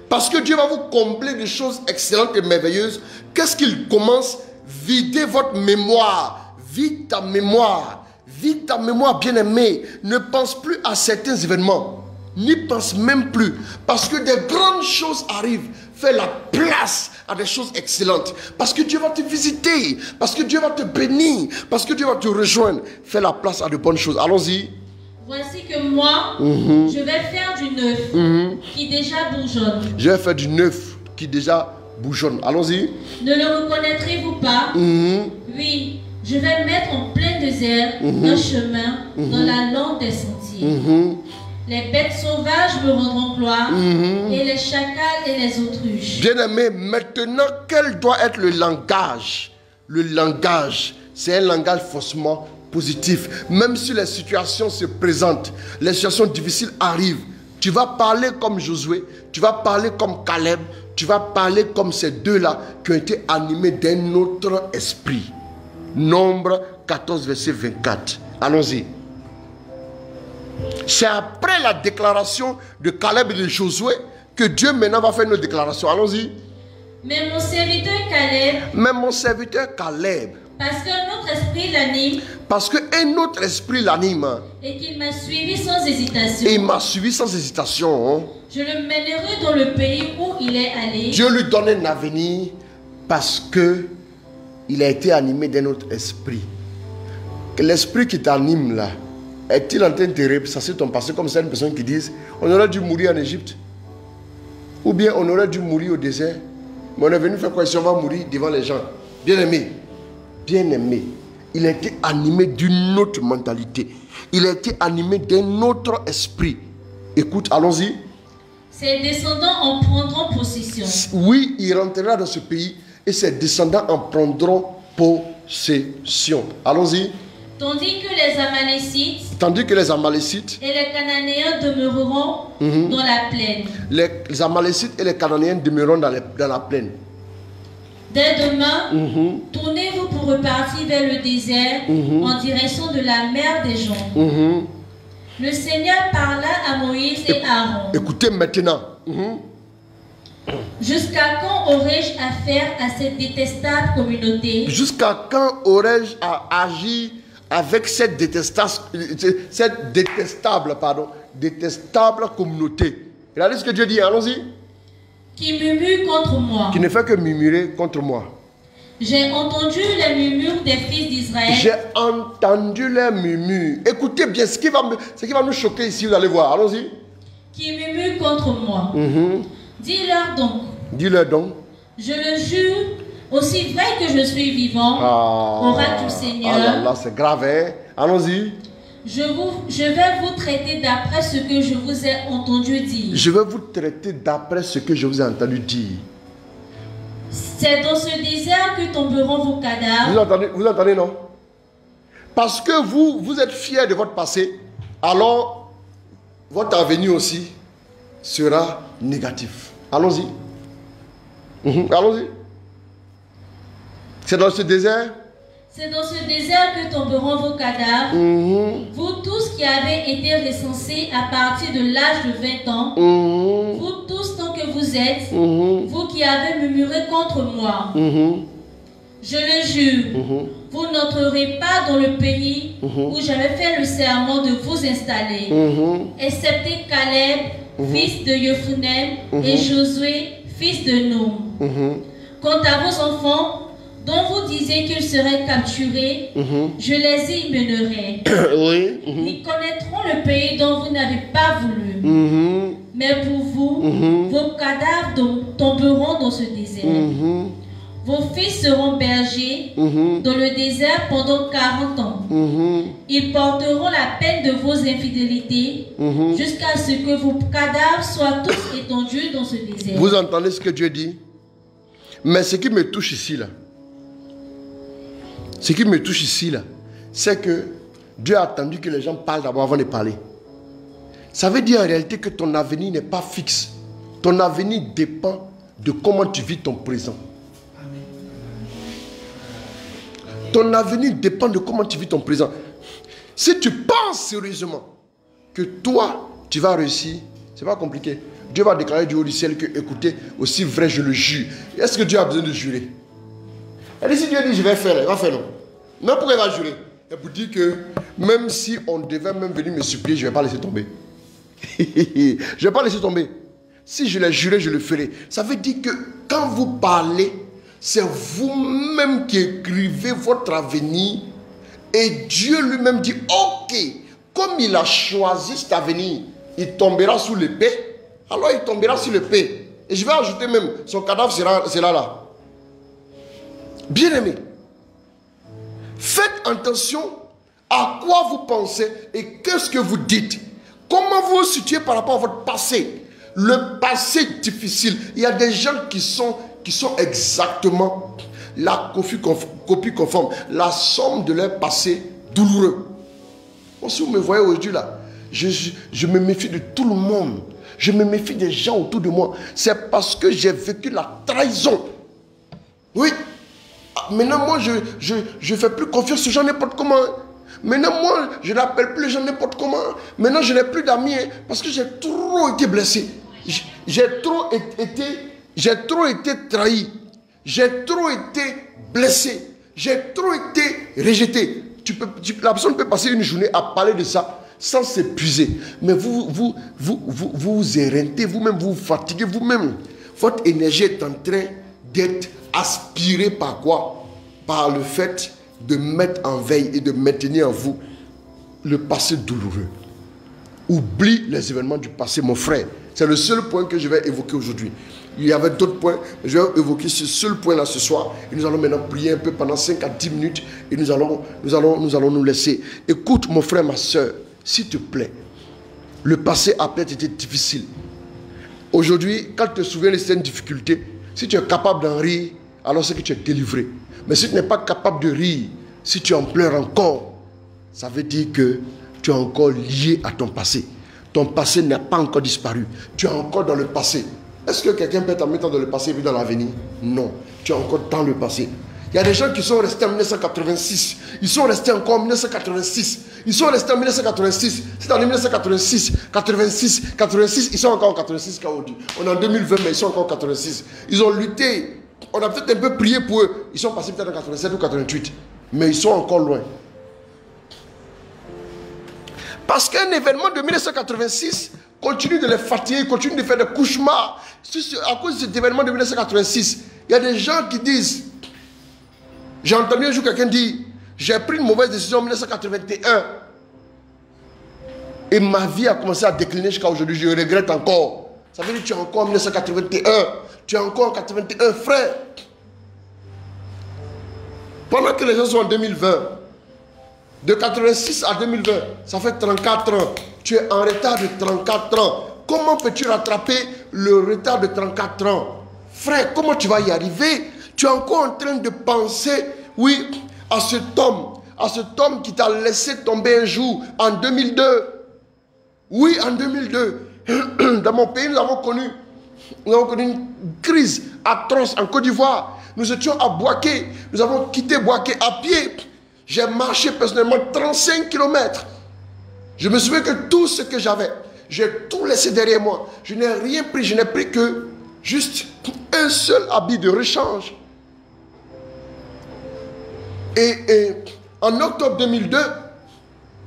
Parce que Dieu va vous combler de choses excellentes et merveilleuses. Qu'est-ce qu'il commence? Videz votre mémoire. Vide ta mémoire. Vide ta mémoire, bien-aimé. Ne pense plus à certains événements. N'y pense même plus. Parce que des grandes choses arrivent. Fais la place à des choses excellentes. Parce que Dieu va te visiter. Parce que Dieu va te bénir. Parce que Dieu va te rejoindre. Fais la place à de bonnes choses. Allons-y. Voici que moi, je vais faire du neuf qui déjà bourgeonne. Je vais faire du neuf qui déjà bourgeonne. Allons-y. Ne le reconnaîtrez-vous pas? Oui, je vais mettre en plein désert un chemin dans la langue des sentiers. Les bêtes sauvages me rendront gloire et les chacals et les autruches. Bien-aimé, maintenant, quel doit être le langage? Le langage, c'est un langage faussement positif. Même si les situations se présentent, les situations difficiles arrivent, tu vas parler comme Josué, tu vas parler comme Caleb, tu vas parler comme ces deux-là qui ont été animés d'un autre esprit. Nombre 14, verset 24. Allons-y. C'est après la déclaration de Caleb et de Josué que Dieu maintenant va faire une déclaration. Allons-y. Mais mon serviteur Caleb. Mais mon serviteur Caleb. Parce qu'un autre esprit l'anime. Parce qu'un autre esprit l'anime. Et qu'il m'a suivi sans hésitation. Et il m'a suivi sans hésitation. Je le mènerai dans le pays où il est allé. Dieu lui donne un avenir parce que il a été animé d'un autre esprit. L'esprit qui t'anime là, est-il en train de te repasser ton passé comme certaines personnes qui disent on aurait dû mourir en Égypte? Ou bien on aurait dû mourir au désert? Mais on est venu faire quoi si on va mourir devant les gens? Bien-aimé, bien-aimé, il a été animé d'une autre mentalité. Il a été animé d'un autre esprit. Écoute, allons-y. Ses descendants en prendront possession. Oui, il rentrera dans ce pays et ses descendants en prendront possession. Allons-y. Tandis que les Amalécites et les Cananéens demeureront dans la plaine. Les Amalécites et les Cananéens demeureront dans la plaine. Dès demain, tournez-vous pour repartir vers le désert en direction de la mer des gens. Le Seigneur parla à Moïse et Aaron. Écoutez maintenant. Jusqu'à quand aurais-je affaire à cette détestable communauté? Jusqu'à quand aurais-je à agir avec cette détestable communauté? Regardez ce que Dieu dit, allons-y. Qui murmure contre moi. Qui ne fait que murmurer contre moi. J'ai entendu les murmures des fils d'Israël. J'ai entendu les murmures. Écoutez bien, ce qui va nous choquer ici, vous allez voir, allons-y. Qui murmure contre moi. Dis-leur donc. Dis-leur donc. Je le jure, aussi vrai que je suis vivant, aura tout Seigneur. Ah là, c'est grave, hein? Allons-y. Je vais vous traiter d'après ce que je vous ai entendu dire. Je vais vous traiter d'après ce que je vous ai entendu dire. C'est dans ce désert que tomberont vos cadavres. Vous entendez, non? Parce que vous êtes fiers de votre passé, alors votre avenir aussi sera négatif. Allons-y. Allons-y. C'est dans ce désert. C'est dans ce désert que tomberont vos cadavres. Vous tous qui avez été recensés à partir de l'âge de 20 ans. Vous tous tant que vous êtes. Vous qui avez murmuré contre moi. Je le jure. Vous n'entrerez pas dans le pays où j'avais fait le serment de vous installer. Excepté Caleb, fils de Yephunem, et Josué, fils de Nun. Quant à vos enfants, dont vous disiez qu'ils seraient capturés, je les y mènerai. Ils connaîtront le pays dont vous n'avez pas voulu. Mais pour vous, vos cadavres tomberont dans ce désert. Vos fils seront bergers dans le désert pendant 40 ans. Ils porteront la peine de vos infidélités jusqu'à ce que vos cadavres soient tous étendus dans ce désert. Vous entendez ce que Dieu dit? Mais ce qui me touche ici, là, c'est que Dieu a attendu que les gens parlent d'abord avant de parler. Ça veut dire en réalité que ton avenir n'est pas fixe. Ton avenir dépend de comment tu vis ton présent. Ton avenir dépend de comment tu vis ton présent. Si tu penses sérieusement que toi, tu vas réussir, c'est pas compliqué. Dieu va déclarer du haut du ciel que, écoutez, aussi vrai je le jure. Est-ce que Dieu a besoin de jurer? Elle dit, si Dieu dit je vais faire, il va faire non. Non, pourquoi il va jurer? Et pour dire que même si on devait même venir me supplier, je ne vais pas laisser tomber. Je ne vais pas laisser tomber. Si je l'ai juré, je le ferai. Ça veut dire que quand vous parlez, c'est vous-même qui écrivez votre avenir. Et Dieu lui-même dit, ok, comme il a choisi cet avenir, il tombera sous l'épée. Alors il tombera sur l'épée. Et je vais ajouter même, son cadavre sera là. Bien aimé, faites attention à quoi vous pensez et qu'est-ce que vous dites. Comment vous vous situez par rapport à votre passé. Le passé difficile. Il y a des gens qui sont exactement la copie conforme. La somme de leur passé douloureux. Bon, si vous me voyez aujourd'hui là, je me méfie de tout le monde. Je me méfie des gens autour de moi. C'est parce que j'ai vécu la trahison. Oui. Maintenant, moi, je ne fais plus confiance aux gens n'importe comment. Maintenant, moi, je n'appelle plus les gens n'importe comment. Maintenant, je n'ai plus d'amis parce que j'ai trop été blessé. J'ai trop été trahi. J'ai trop été blessé. J'ai trop été rejeté. La personne peut passer une journée à parler de ça sans s'épuiser. Mais vous éreintez, vous-même, vous fatiguez vous-même. Votre énergie est en train d'être aspirée par quoi? Par le fait de mettre en veille et de maintenir en vous le passé douloureux. Oublie les événements du passé, mon frère. C'est le seul point que je vais évoquer aujourd'hui. Il y avait d'autres points, mais je vais évoquer ce seul point-là ce soir. Et nous allons maintenant prier un peu pendant 5 à 10 minutes et nous allons nous laisser. Écoute, mon frère, ma soeur, s'il te plaît, le passé a peut-être été difficile. Aujourd'hui, quand tu te souviens de certaines difficultés, si tu es capable d'en rire, alors c'est que tu es délivré. Mais si tu n'es pas capable de rire, si tu en pleures encore, ça veut dire que tu es encore lié à ton passé. Ton passé n'a pas encore disparu. Tu es encore dans le passé. Est-ce que quelqu'un peut t'amener dans le passé et puis dans l'avenir? Non. Tu es encore dans le passé. Il y a des gens qui sont restés en 1986. Ils sont restés encore en 1986. Ils sont restés en 1986. C'est en 1986, 86, 86. Ils sont encore en 86 aujourd'hui. On est en 2020, mais ils sont encore en 86. Ils ont lutté. On a peut-être un peu prié pour eux. Ils sont passés peut-être en 87 ou 88. Mais ils sont encore loin. Parce qu'un événement de 1986 continue de les fatiguer, continue de faire des cauchemars. À cause de cet événement de 1986, il y a des gens qui disent, j'ai entendu un jour quelqu'un dire, j'ai pris une mauvaise décision en 1981 et ma vie a commencé à décliner jusqu'à aujourd'hui, je regrette encore. Ça veut dire que tu es encore en 1981, tu es encore en 81, frère. Pendant que les gens sont en 2020, de 86 à 2020, ça fait 34 ans. Tu es en retard de 34 ans. Comment peux-tu rattraper le retard de 34 ans? Frère, comment tu vas y arriver? Tu es encore en train de penser, oui, à cet homme qui t'a laissé tomber un jour en 2002. Oui, en 2002. Dans mon pays, nous avons connu une crise atroce en Côte d'Ivoire. Nous étions à Boaké. Nous avons quitté Boaké à pied. J'ai marché personnellement 35 km. Je me souviens que tout ce que j'avais, j'ai tout laissé derrière moi. Je n'ai rien pris. Je n'ai pris que juste un seul habit de rechange. Et en octobre 2002,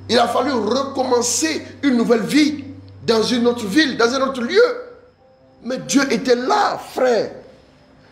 il a fallu recommencer une nouvelle vie dans une autre ville, dans un autre lieu. Mais Dieu était là, frère.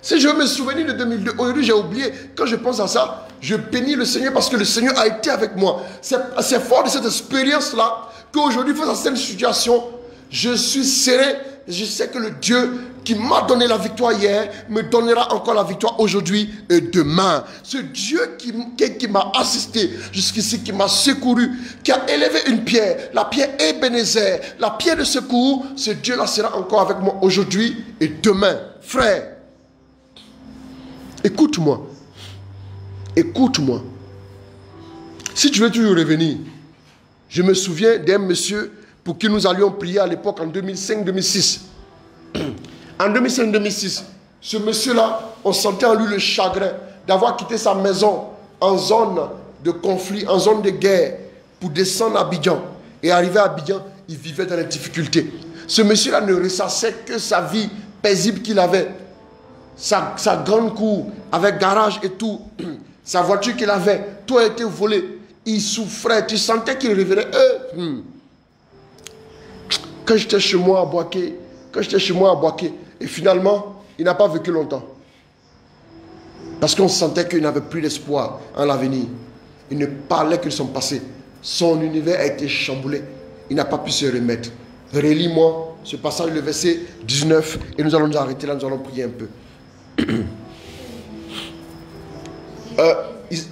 Si je veux me souvenir de 2002, aujourd'hui j'ai oublié. Quand je pense à ça, je bénis le Seigneur parce que le Seigneur a été avec moi. C'est fort de cette expérience-là qu'aujourd'hui, face à cette situation, je suis serein. Je sais que le Dieu qui m'a donné la victoire hier me donnera encore la victoire aujourd'hui et demain. Ce Dieu qui m'a assisté jusqu'ici, qui m'a secouru, qui a élevé une pierre, la pierre Ebenezer, la pierre de secours, ce Dieu-là sera encore avec moi aujourd'hui et demain. Frère, écoute-moi. Écoute-moi. Si tu veux toujours revenir, je me souviens d'un monsieur pour qui nous allions prier à l'époque en 2005-2006. En 2005-2006, ce monsieur-là, on sentait en lui le chagrin d'avoir quitté sa maison en zone de conflit, en zone de guerre, pour descendre à Abidjan. Et arrivé à Abidjan, il vivait dans les difficultés. Ce monsieur-là ne ressassait que sa vie paisible qu'il avait. Sa grande cour avec garage et tout. Sa voiture qu'il avait, tout a été volé. Il souffrait. Tu sentais qu'il revenait. Quand j'étais chez moi à Boaké, et finalement, il n'a pas vécu longtemps. Parce qu'on sentait qu'il n'avait plus d'espoir en l'avenir. Il ne parlait que de son passé. Son univers a été chamboulé. Il n'a pas pu se remettre. Relis-moi ce passage, le verset 19, et nous allons nous arrêter là, nous allons prier un peu.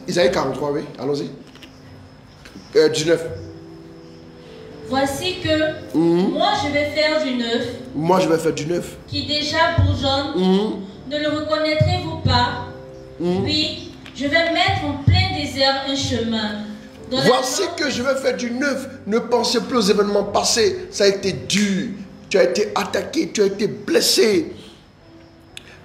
Isaïe 43, oui, allons-y. 19. Voici que moi je vais faire du neuf. Moi je vais faire du neuf. Qui déjà bourgeonne. Ne le reconnaîtrez-vous pas? Oui, je vais mettre en plein désert un chemin. Voici que je vais faire du neuf. Ne pensez plus aux événements passés. Ça a été dur. Tu as été attaqué, tu as été blessé.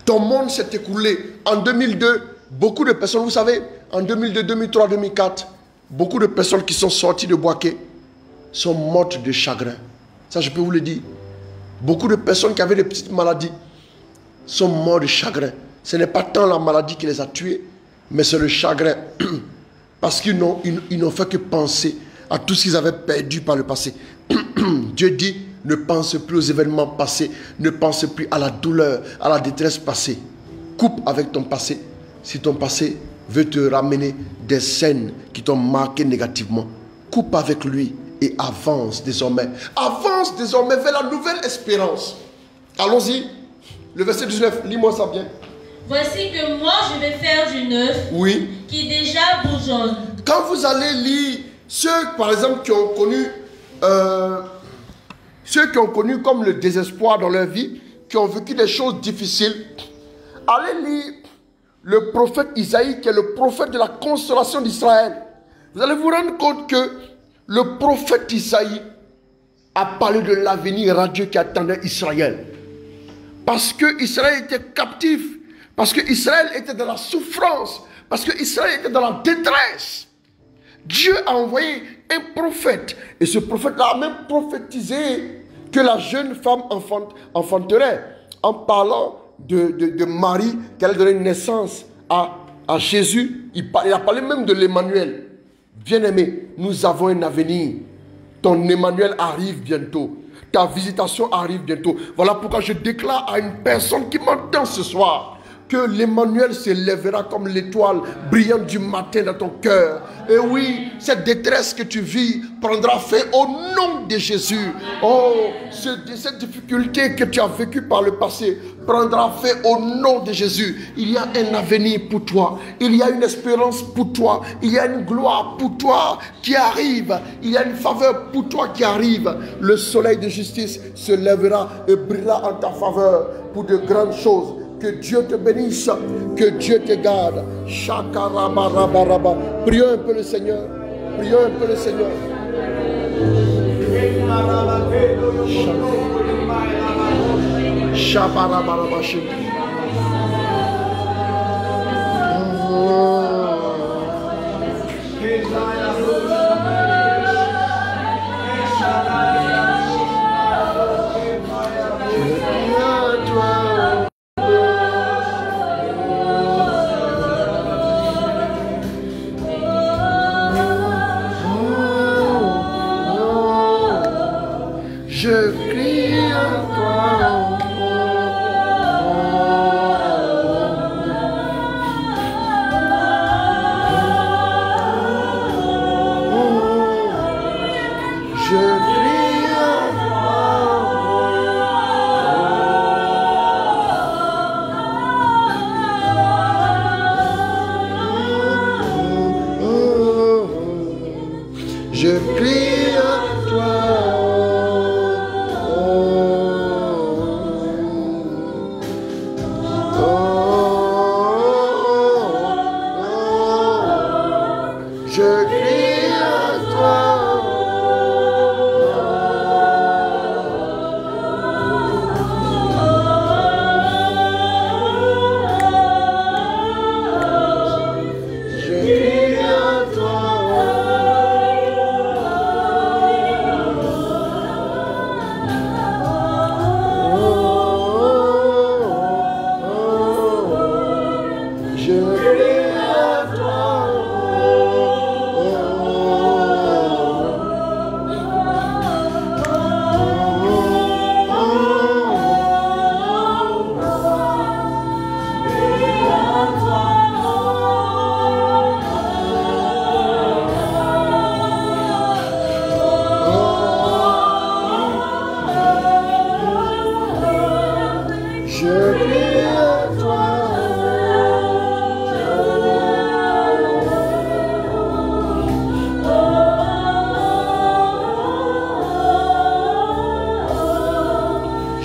Ton monde s'est écoulé. En 2002, beaucoup de personnes, vous savez, en 2002, 2003, 2004, beaucoup de personnes qui sont sorties de Boaké sont mortes de chagrin. Ça, je peux vous le dire. Beaucoup de personnes qui avaient des petites maladies sont mortes de chagrin. Ce n'est pas tant la maladie qui les a tués, mais c'est le chagrin. Parce qu'ils n'ont fait que penser à tout ce qu'ils avaient perdu par le passé. Dieu dit, ne pense plus aux événements passés, ne pense plus à la douleur, à la détresse passée. Coupe avec ton passé. Si ton passé veut te ramener des scènes qui t'ont marqué négativement, coupe avec lui et avance désormais. Avance désormais vers la nouvelle espérance. Allons-y. Le verset 19, lis-moi ça bien. Voici que moi je vais faire du neuf. Oui. Qui déjà bourgeonne. Quand vous allez lire ceux, par exemple, qui ont connu comme le désespoir dans leur vie, qui ont vécu des choses difficiles, allez lire le prophète Isaïe, qui est le prophète de la consolation d'Israël. Vous allez vous rendre compte que le prophète Isaïe a parlé de l'avenir radieux qui attendait Israël. Parce que Israël était captif, parce que Israël était dans la souffrance, parce que Israël était dans la détresse. Dieu a envoyé un prophète, et ce prophète-là a même prophétisé que la jeune femme enfanterait, en parlant de Marie, qu'elle a donné naissance à Jésus. Il a parlé même de l'Emmanuel. Bien-aimé, nous avons un avenir. Ton Emmanuel arrive bientôt. Ta visitation arrive bientôt. Voilà pourquoi je déclare à une personne qui m'entend ce soir que l'Emmanuel se lèvera comme l'étoile brillante du matin dans ton cœur. Et oui, cette détresse que tu vis prendra fin au nom de Jésus. Oh, cette difficulté que tu as vécue par le passé prendra fin au nom de Jésus. Il y a un avenir pour toi. Il y a une espérance pour toi. Il y a une gloire pour toi qui arrive. Il y a une faveur pour toi qui arrive. Le soleil de justice se lèvera et brillera en ta faveur pour de grandes choses. Que Dieu te bénisse, que Dieu te garde. Shakarabaraba. Prions un peu le Seigneur. Prions un peu le Seigneur. Shabarabaraba. Je crie à toi. Je crie à toi.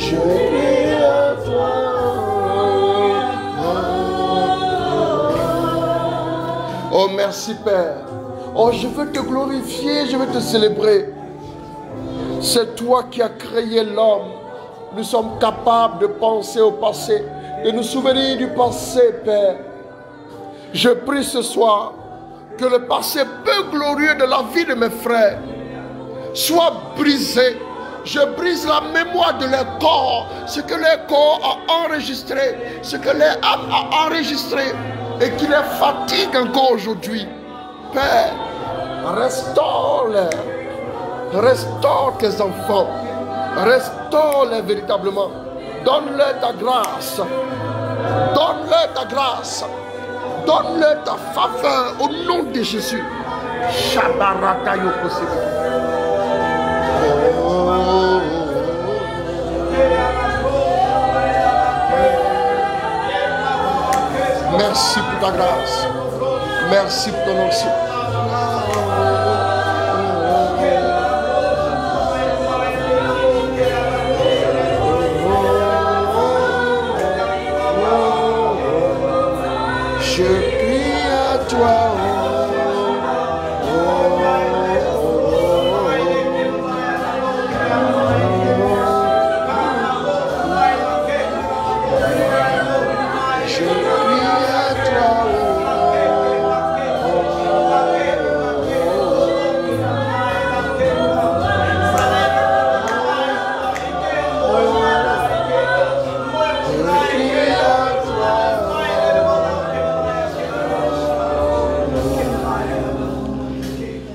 Je crie à toi. Oh, merci Père. Oh, je veux te glorifier, je veux te célébrer. C'est toi qui as créé l'homme. Nous sommes capables de penser au passé, de nous souvenir du passé, Père. Je prie ce soir que le passé peu glorieux de la vie de mes frères soit brisé. Je brise la mémoire de leur corps, ce que leur corps a enregistré, ce que leur âme a enregistré et qui les fatigue encore aujourd'hui. Père, restaure-les, restaure tes enfants, restaure-les véritablement. Donne-leur ta grâce, donne-leur ta grâce, donne-leur ta faveur au nom de Jésus. Shabaraka Yokosebe. Merci pour ta grâce. Merci pour ton onction. Je crie à toi.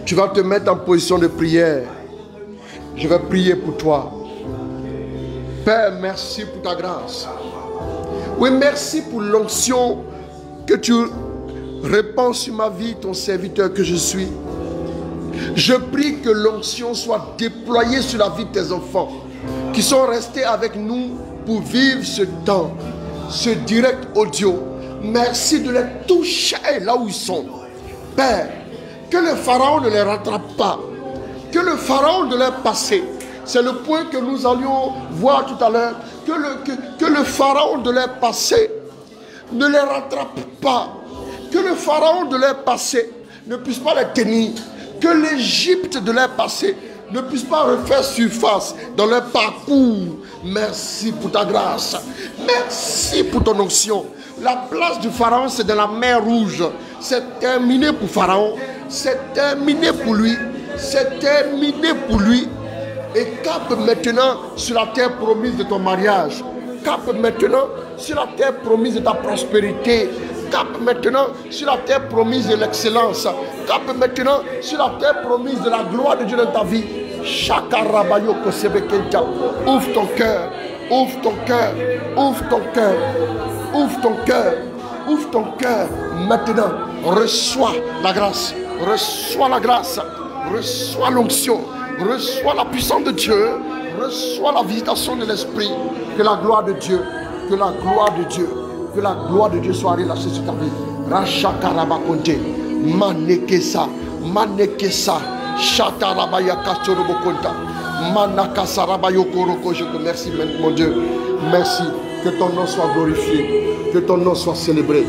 Tu vas te mettre en position de prière. Je vais prier pour toi. Père, merci pour ta grâce. Oui, merci pour l'onction que tu répands sur ma vie, ton serviteur que je suis. Je prie que l'onction soit déployée sur la vie de tes enfants qui sont restés avec nous pour vivre ce temps, ce direct audio. Merci de les toucher là où ils sont. Père, que le pharaon ne les rattrape pas. Que le pharaon de leur passé, c'est le point que nous allions voir tout à l'heure, que le pharaon de leur passé ne les rattrape pas. Que le pharaon de leur passé ne puisse pas les tenir. Que l'Égypte de leur passé ne puisse pas refaire surface dans leur parcours. Merci pour ta grâce. Merci pour ton onction. La place du pharaon, c'est dans la mer Rouge. C'est terminé pour Pharaon. C'est terminé pour lui. C'est terminé pour lui. Et cap maintenant sur la terre promise de ton mariage. Cap maintenant sur la terre promise de ta prospérité. Cap maintenant sur la terre promise de l'excellence. Cap maintenant sur la terre promise de la gloire de Dieu dans ta vie. Ouvre ton cœur. Ouvre ton cœur. Ouvre ton cœur. Ouvre ton cœur. Ouvre ton cœur. Maintenant, reçois la grâce. Reçois la grâce. Reçois l'onction. Reçois la puissance de Dieu. Reçois la visitation de l'Esprit. Que la gloire de Dieu, que la gloire de Dieu, que la gloire de Dieu soit relâchée sur ta vie. Rachakarabakonte. Manekesa. Manekesa. Chatarabayaka Chorobokonta. Manakasarabayokoroko. Je te remercie, mon Dieu. Merci. Que ton nom soit glorifié. Que ton nom soit célébré.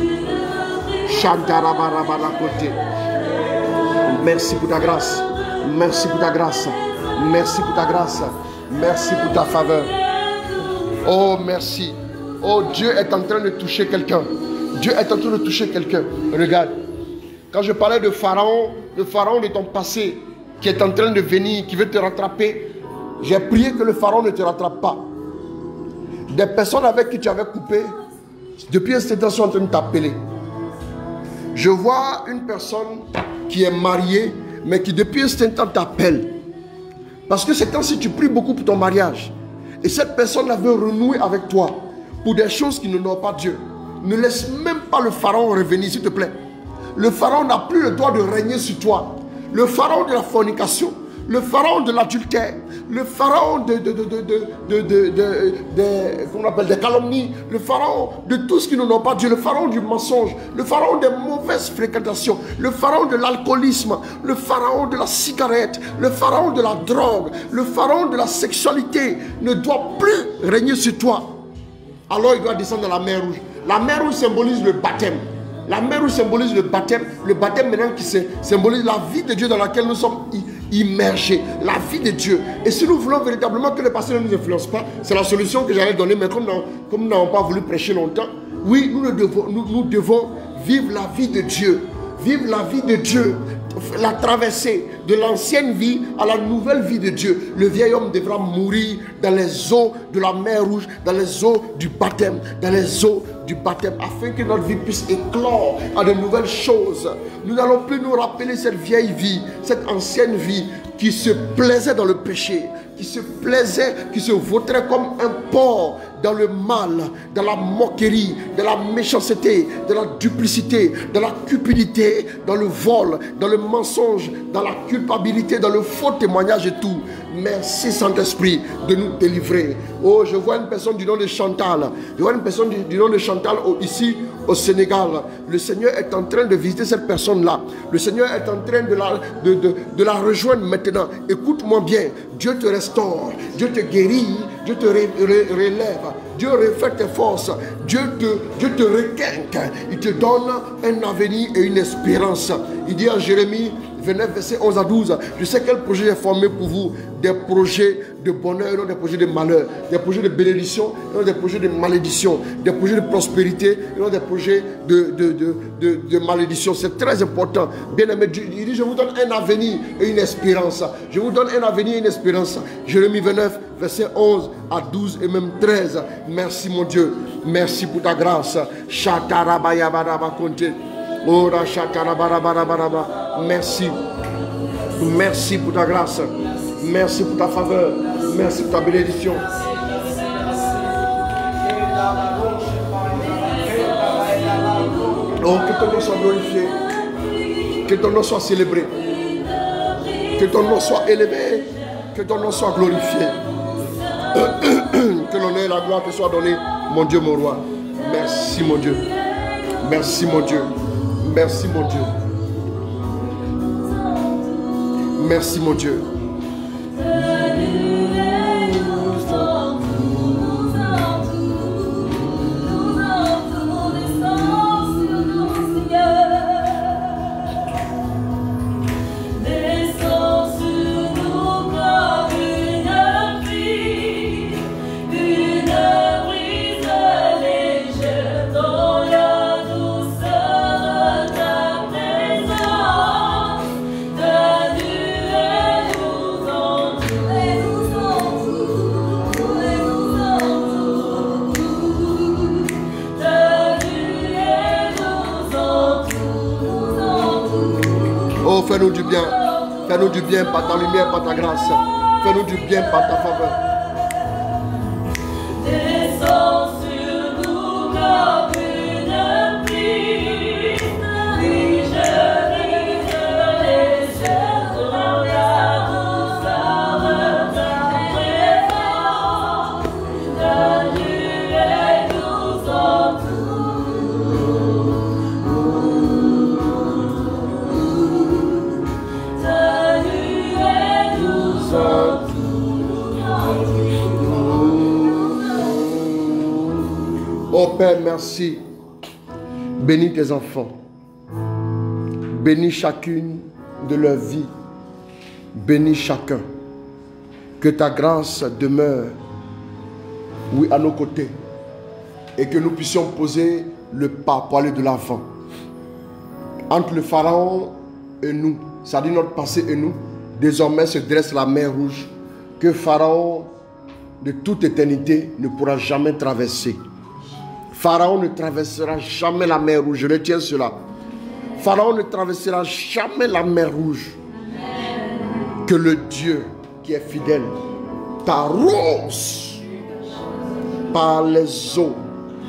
Chantarabarabakote. Merci pour ta grâce. Merci pour ta grâce. Merci pour ta grâce. Merci pour ta faveur. Oh, merci. Oh, Dieu est en train de toucher quelqu'un. Dieu est en train de toucher quelqu'un. Regarde. Quand je parlais de Pharaon, le Pharaon de ton passé, qui est en train de venir, qui veut te rattraper, j'ai prié que le Pharaon ne te rattrape pas. Des personnes avec qui tu avais coupé, depuis un certain temps, sont en train de t'appeler. Je vois une personne qui est mariée, mais qui depuis un certain temps t'appelle. Parce que c'est quand si tu pries beaucoup pour ton mariage. Et cette personne veut renouer avec toi pour des choses qui n'honorent pas Dieu. Ne laisse même pas le pharaon revenir, s'il te plaît. Le pharaon n'a plus le droit de régner sur toi. Le pharaon de la fornication, le pharaon de l'adultère, le pharaon qu'on appelle des calomnies, le pharaon de tout ce qui n'ont pas Dieu, le pharaon du mensonge, le pharaon des mauvaises fréquentations, le pharaon de l'alcoolisme, le pharaon de la cigarette, le pharaon de la drogue, le pharaon de la sexualité ne doit plus régner sur toi. Alors il doit descendre dans la mer Rouge. La mer Rouge symbolise le baptême. La mer Rouge symbolise le baptême maintenant qui symbolise la vie de Dieu dans laquelle nous sommes immergés. La vie de Dieu. Et si nous voulons véritablement que les pasteurs ne nous influencent pas, c'est la solution que j'allais donner, mais comme nous n'avons pas voulu prêcher longtemps, oui, nous devons vivre la vie de Dieu. Vivre la vie de Dieu. La traversée de l'ancienne vie à la nouvelle vie de Dieu. Le vieil homme devra mourir dans les eaux de la mer Rouge, dans les eaux du baptême, afin que notre vie puisse éclore à de nouvelles choses. Nous n'allons plus nous rappeler cette vieille vie, cette ancienne vie qui se plaisait dans le péché, qui se vautrait comme un porc dans le mal, dans la moquerie, dans la méchanceté, dans la duplicité, dans la cupidité, dans le vol, dans le mensonge, dans la culpabilité, dans le faux témoignage et tout. Merci Saint-Esprit de nous délivrer. Oh, je vois une personne du nom de Chantal. Ici au Sénégal. Le Seigneur est en train de visiter cette personne-là. Le Seigneur est en train de la rejoindre maintenant. Écoute-moi bien. Dieu te restaure. Dieu te guérit. Dieu te relève. Dieu refait tes forces. Dieu te requinque. Il te donne un avenir et une espérance. Il dit en Jérémie 29, verset 11 à 12. Je sais quel projet j'ai formé pour vous. Des projets de bonheur et non des projets de malheur. Des projets de bénédiction et non des projets de malédiction. Des projets de prospérité et non des projets de malédiction. C'est très important. Bien aimé, il dit je vous donne un avenir et une espérance. Je vous donne un avenir et une espérance. Jérémie 29, verset 11 à 12 et même 13. Merci mon Dieu. Merci pour ta grâce. Merci. Merci pour ta grâce. Merci pour ta faveur. Merci pour ta bénédiction. Oh, que ton nom soit glorifié. Que ton nom soit célébré. Que ton nom soit élevé. Que ton nom soit glorifié. Que l'honneur et la gloire te soient donnés, mon Dieu, mon roi. Merci, mon Dieu. Merci, mon Dieu. Merci, mon Dieu. Merci, mon Dieu. Fais-nous du bien. Fais-nous du bien par ta lumière, par ta grâce. Fais-nous du bien par ta faveur. Descends sur nous comme une pluie. Oui, je brise les cieux dans la douceur de ta présence. Ta nuée nous entoure. Oh Père, merci. Bénis tes enfants. Bénis chacune de leur vie. Bénis chacun. Que ta grâce demeure, oui, à nos côtés. Et que nous puissions poser le pas pour aller de l'avant. Entre le Pharaon et nous, c'est-à-dire notre passé et nous, désormais se dresse la mer Rouge que Pharaon de toute éternité ne pourra jamais traverser. Pharaon ne traversera jamais la mer Rouge. Je retiens cela. Pharaon ne traversera jamais la mer Rouge. Que le Dieu qui est fidèle t'arrose par les eaux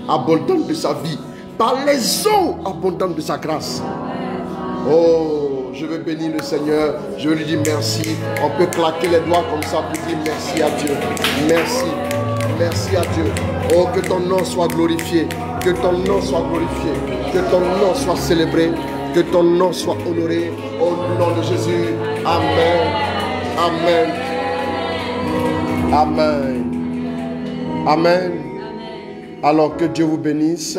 abondantes de sa vie, par les eaux abondantes de sa grâce. Oh, je veux bénir le Seigneur. Je veux lui dire merci. On peut claquer les doigts comme ça pour dire merci à Dieu. Merci. Merci à Dieu. Oh, que ton nom soit glorifié. Que ton nom soit glorifié. Que ton nom soit célébré. Que ton nom soit honoré. Au nom de Jésus. Amen. Amen. Amen. Amen. Alors que Dieu vous bénisse.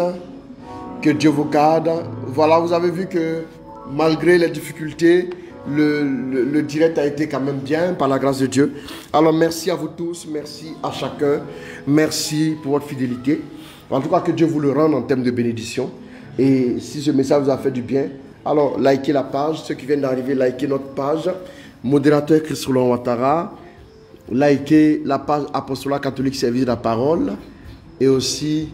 Que Dieu vous garde. Voilà, vous avez vu que malgré les difficultés, le direct a été quand même bien par la grâce de Dieu. Alors merci à vous tous, merci à chacun, merci pour votre fidélité. En tout cas, que Dieu vous le rende en termes de bénédiction. Et si ce message vous a fait du bien, alors likez la page. Ceux qui viennent d'arriver, likez notre page. Modérateur Chris Roland Ouattara. Likez la page Apostolat Catholique Service de la Parole. Et aussi,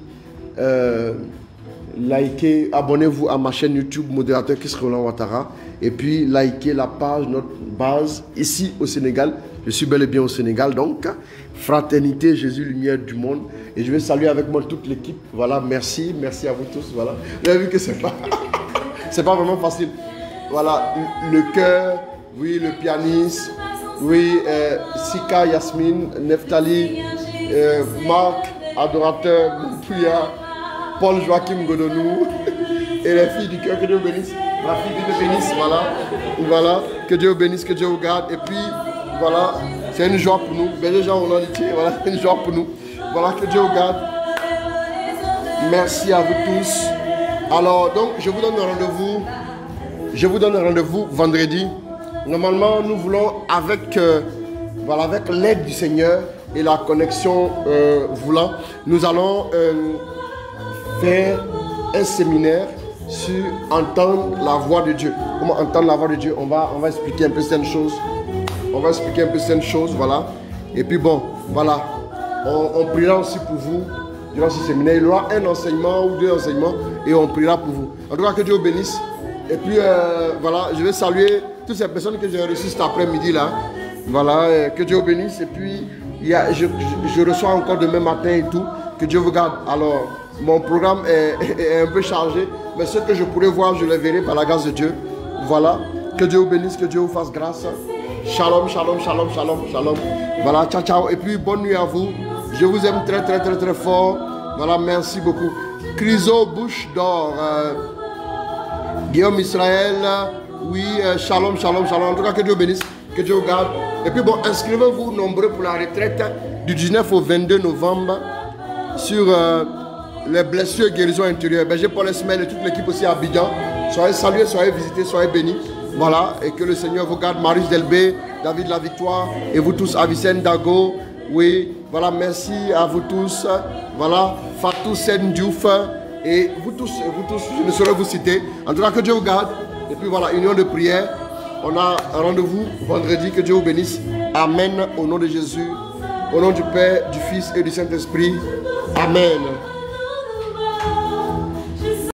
likez, abonnez-vous à ma chaîne YouTube Modérateur Chris Roland Ouattara. Et puis likez la page, notre base ici au Sénégal. Je suis bel et bien au Sénégal, donc Fraternité Jésus Lumière du Monde. Et je vais saluer avec moi toute l'équipe. Voilà, merci à vous tous. Voilà, vous avez vu que c'est pas vraiment facile. Voilà, le chœur, oui, le pianiste, oui, Sika Yasmine, Neftali, Marc, adorateur, Pouya, Paul Joachim Godonou et les filles du cœur, que Dieu bénisse. La fille que Dieu bénisse, voilà, que Dieu bénisse, que Dieu vous garde. Et puis, voilà, c'est une joie pour nous. Les gens ont l'entier, voilà, c'est une joie pour nous. Voilà, que Dieu vous garde. Merci à vous tous. Alors, donc, je vous donne rendez-vous vendredi. Normalement, nous voulons, avec l'aide du Seigneur et la connexion voulant, nous allons faire un séminaire sur entendre la voix de Dieu. Comment entendre la voix de Dieu? On va expliquer un peu certaines choses. Voilà. Et puis bon, voilà. On priera aussi pour vous durant ce séminaire. Il y aura un enseignement ou deux enseignements et on priera pour vous. En tout cas, que Dieu vous bénisse. Et puis voilà, je vais saluer toutes ces personnes que j'ai reçues cet après-midi là. Voilà, que Dieu vous bénisse. Et puis, je reçois encore demain matin et tout. Que Dieu vous garde. Alors, mon programme est un peu chargé, mais ce que je pourrais voir, je le verrai par la grâce de Dieu. Voilà, que Dieu vous bénisse, que Dieu vous fasse grâce. Shalom, shalom, shalom, shalom, shalom. Voilà, ciao, ciao. Et puis, bonne nuit à vous. Je vous aime très, très, très, très fort. Voilà, merci beaucoup. Criso Bouche d'Or, Guillaume Israël, oui, shalom, shalom, shalom. En tout cas, que Dieu vous bénisse, que Dieu vous garde. Et puis, bon, inscrivez-vous nombreux pour la retraite du 19 au 22 novembre sur les blessures et guérisons intérieures. Berger Paul Esmel et toute l'équipe aussi à Abidjan. Soyez salués, soyez visités, soyez bénis. Voilà, et que le Seigneur vous garde. Marius Delbé, David La Victoire, et vous tous, Avicenne Dago. Oui, voilà, merci à vous tous. Voilà, Fatou Sen Diouf, et vous tous, je ne saurais vous citer. En tout cas, que Dieu vous garde. Et puis voilà, union de prière. On a un rendez-vous vendredi, que Dieu vous bénisse. Amen, au nom de Jésus. Au nom du Père, du Fils et du Saint-Esprit. Amen.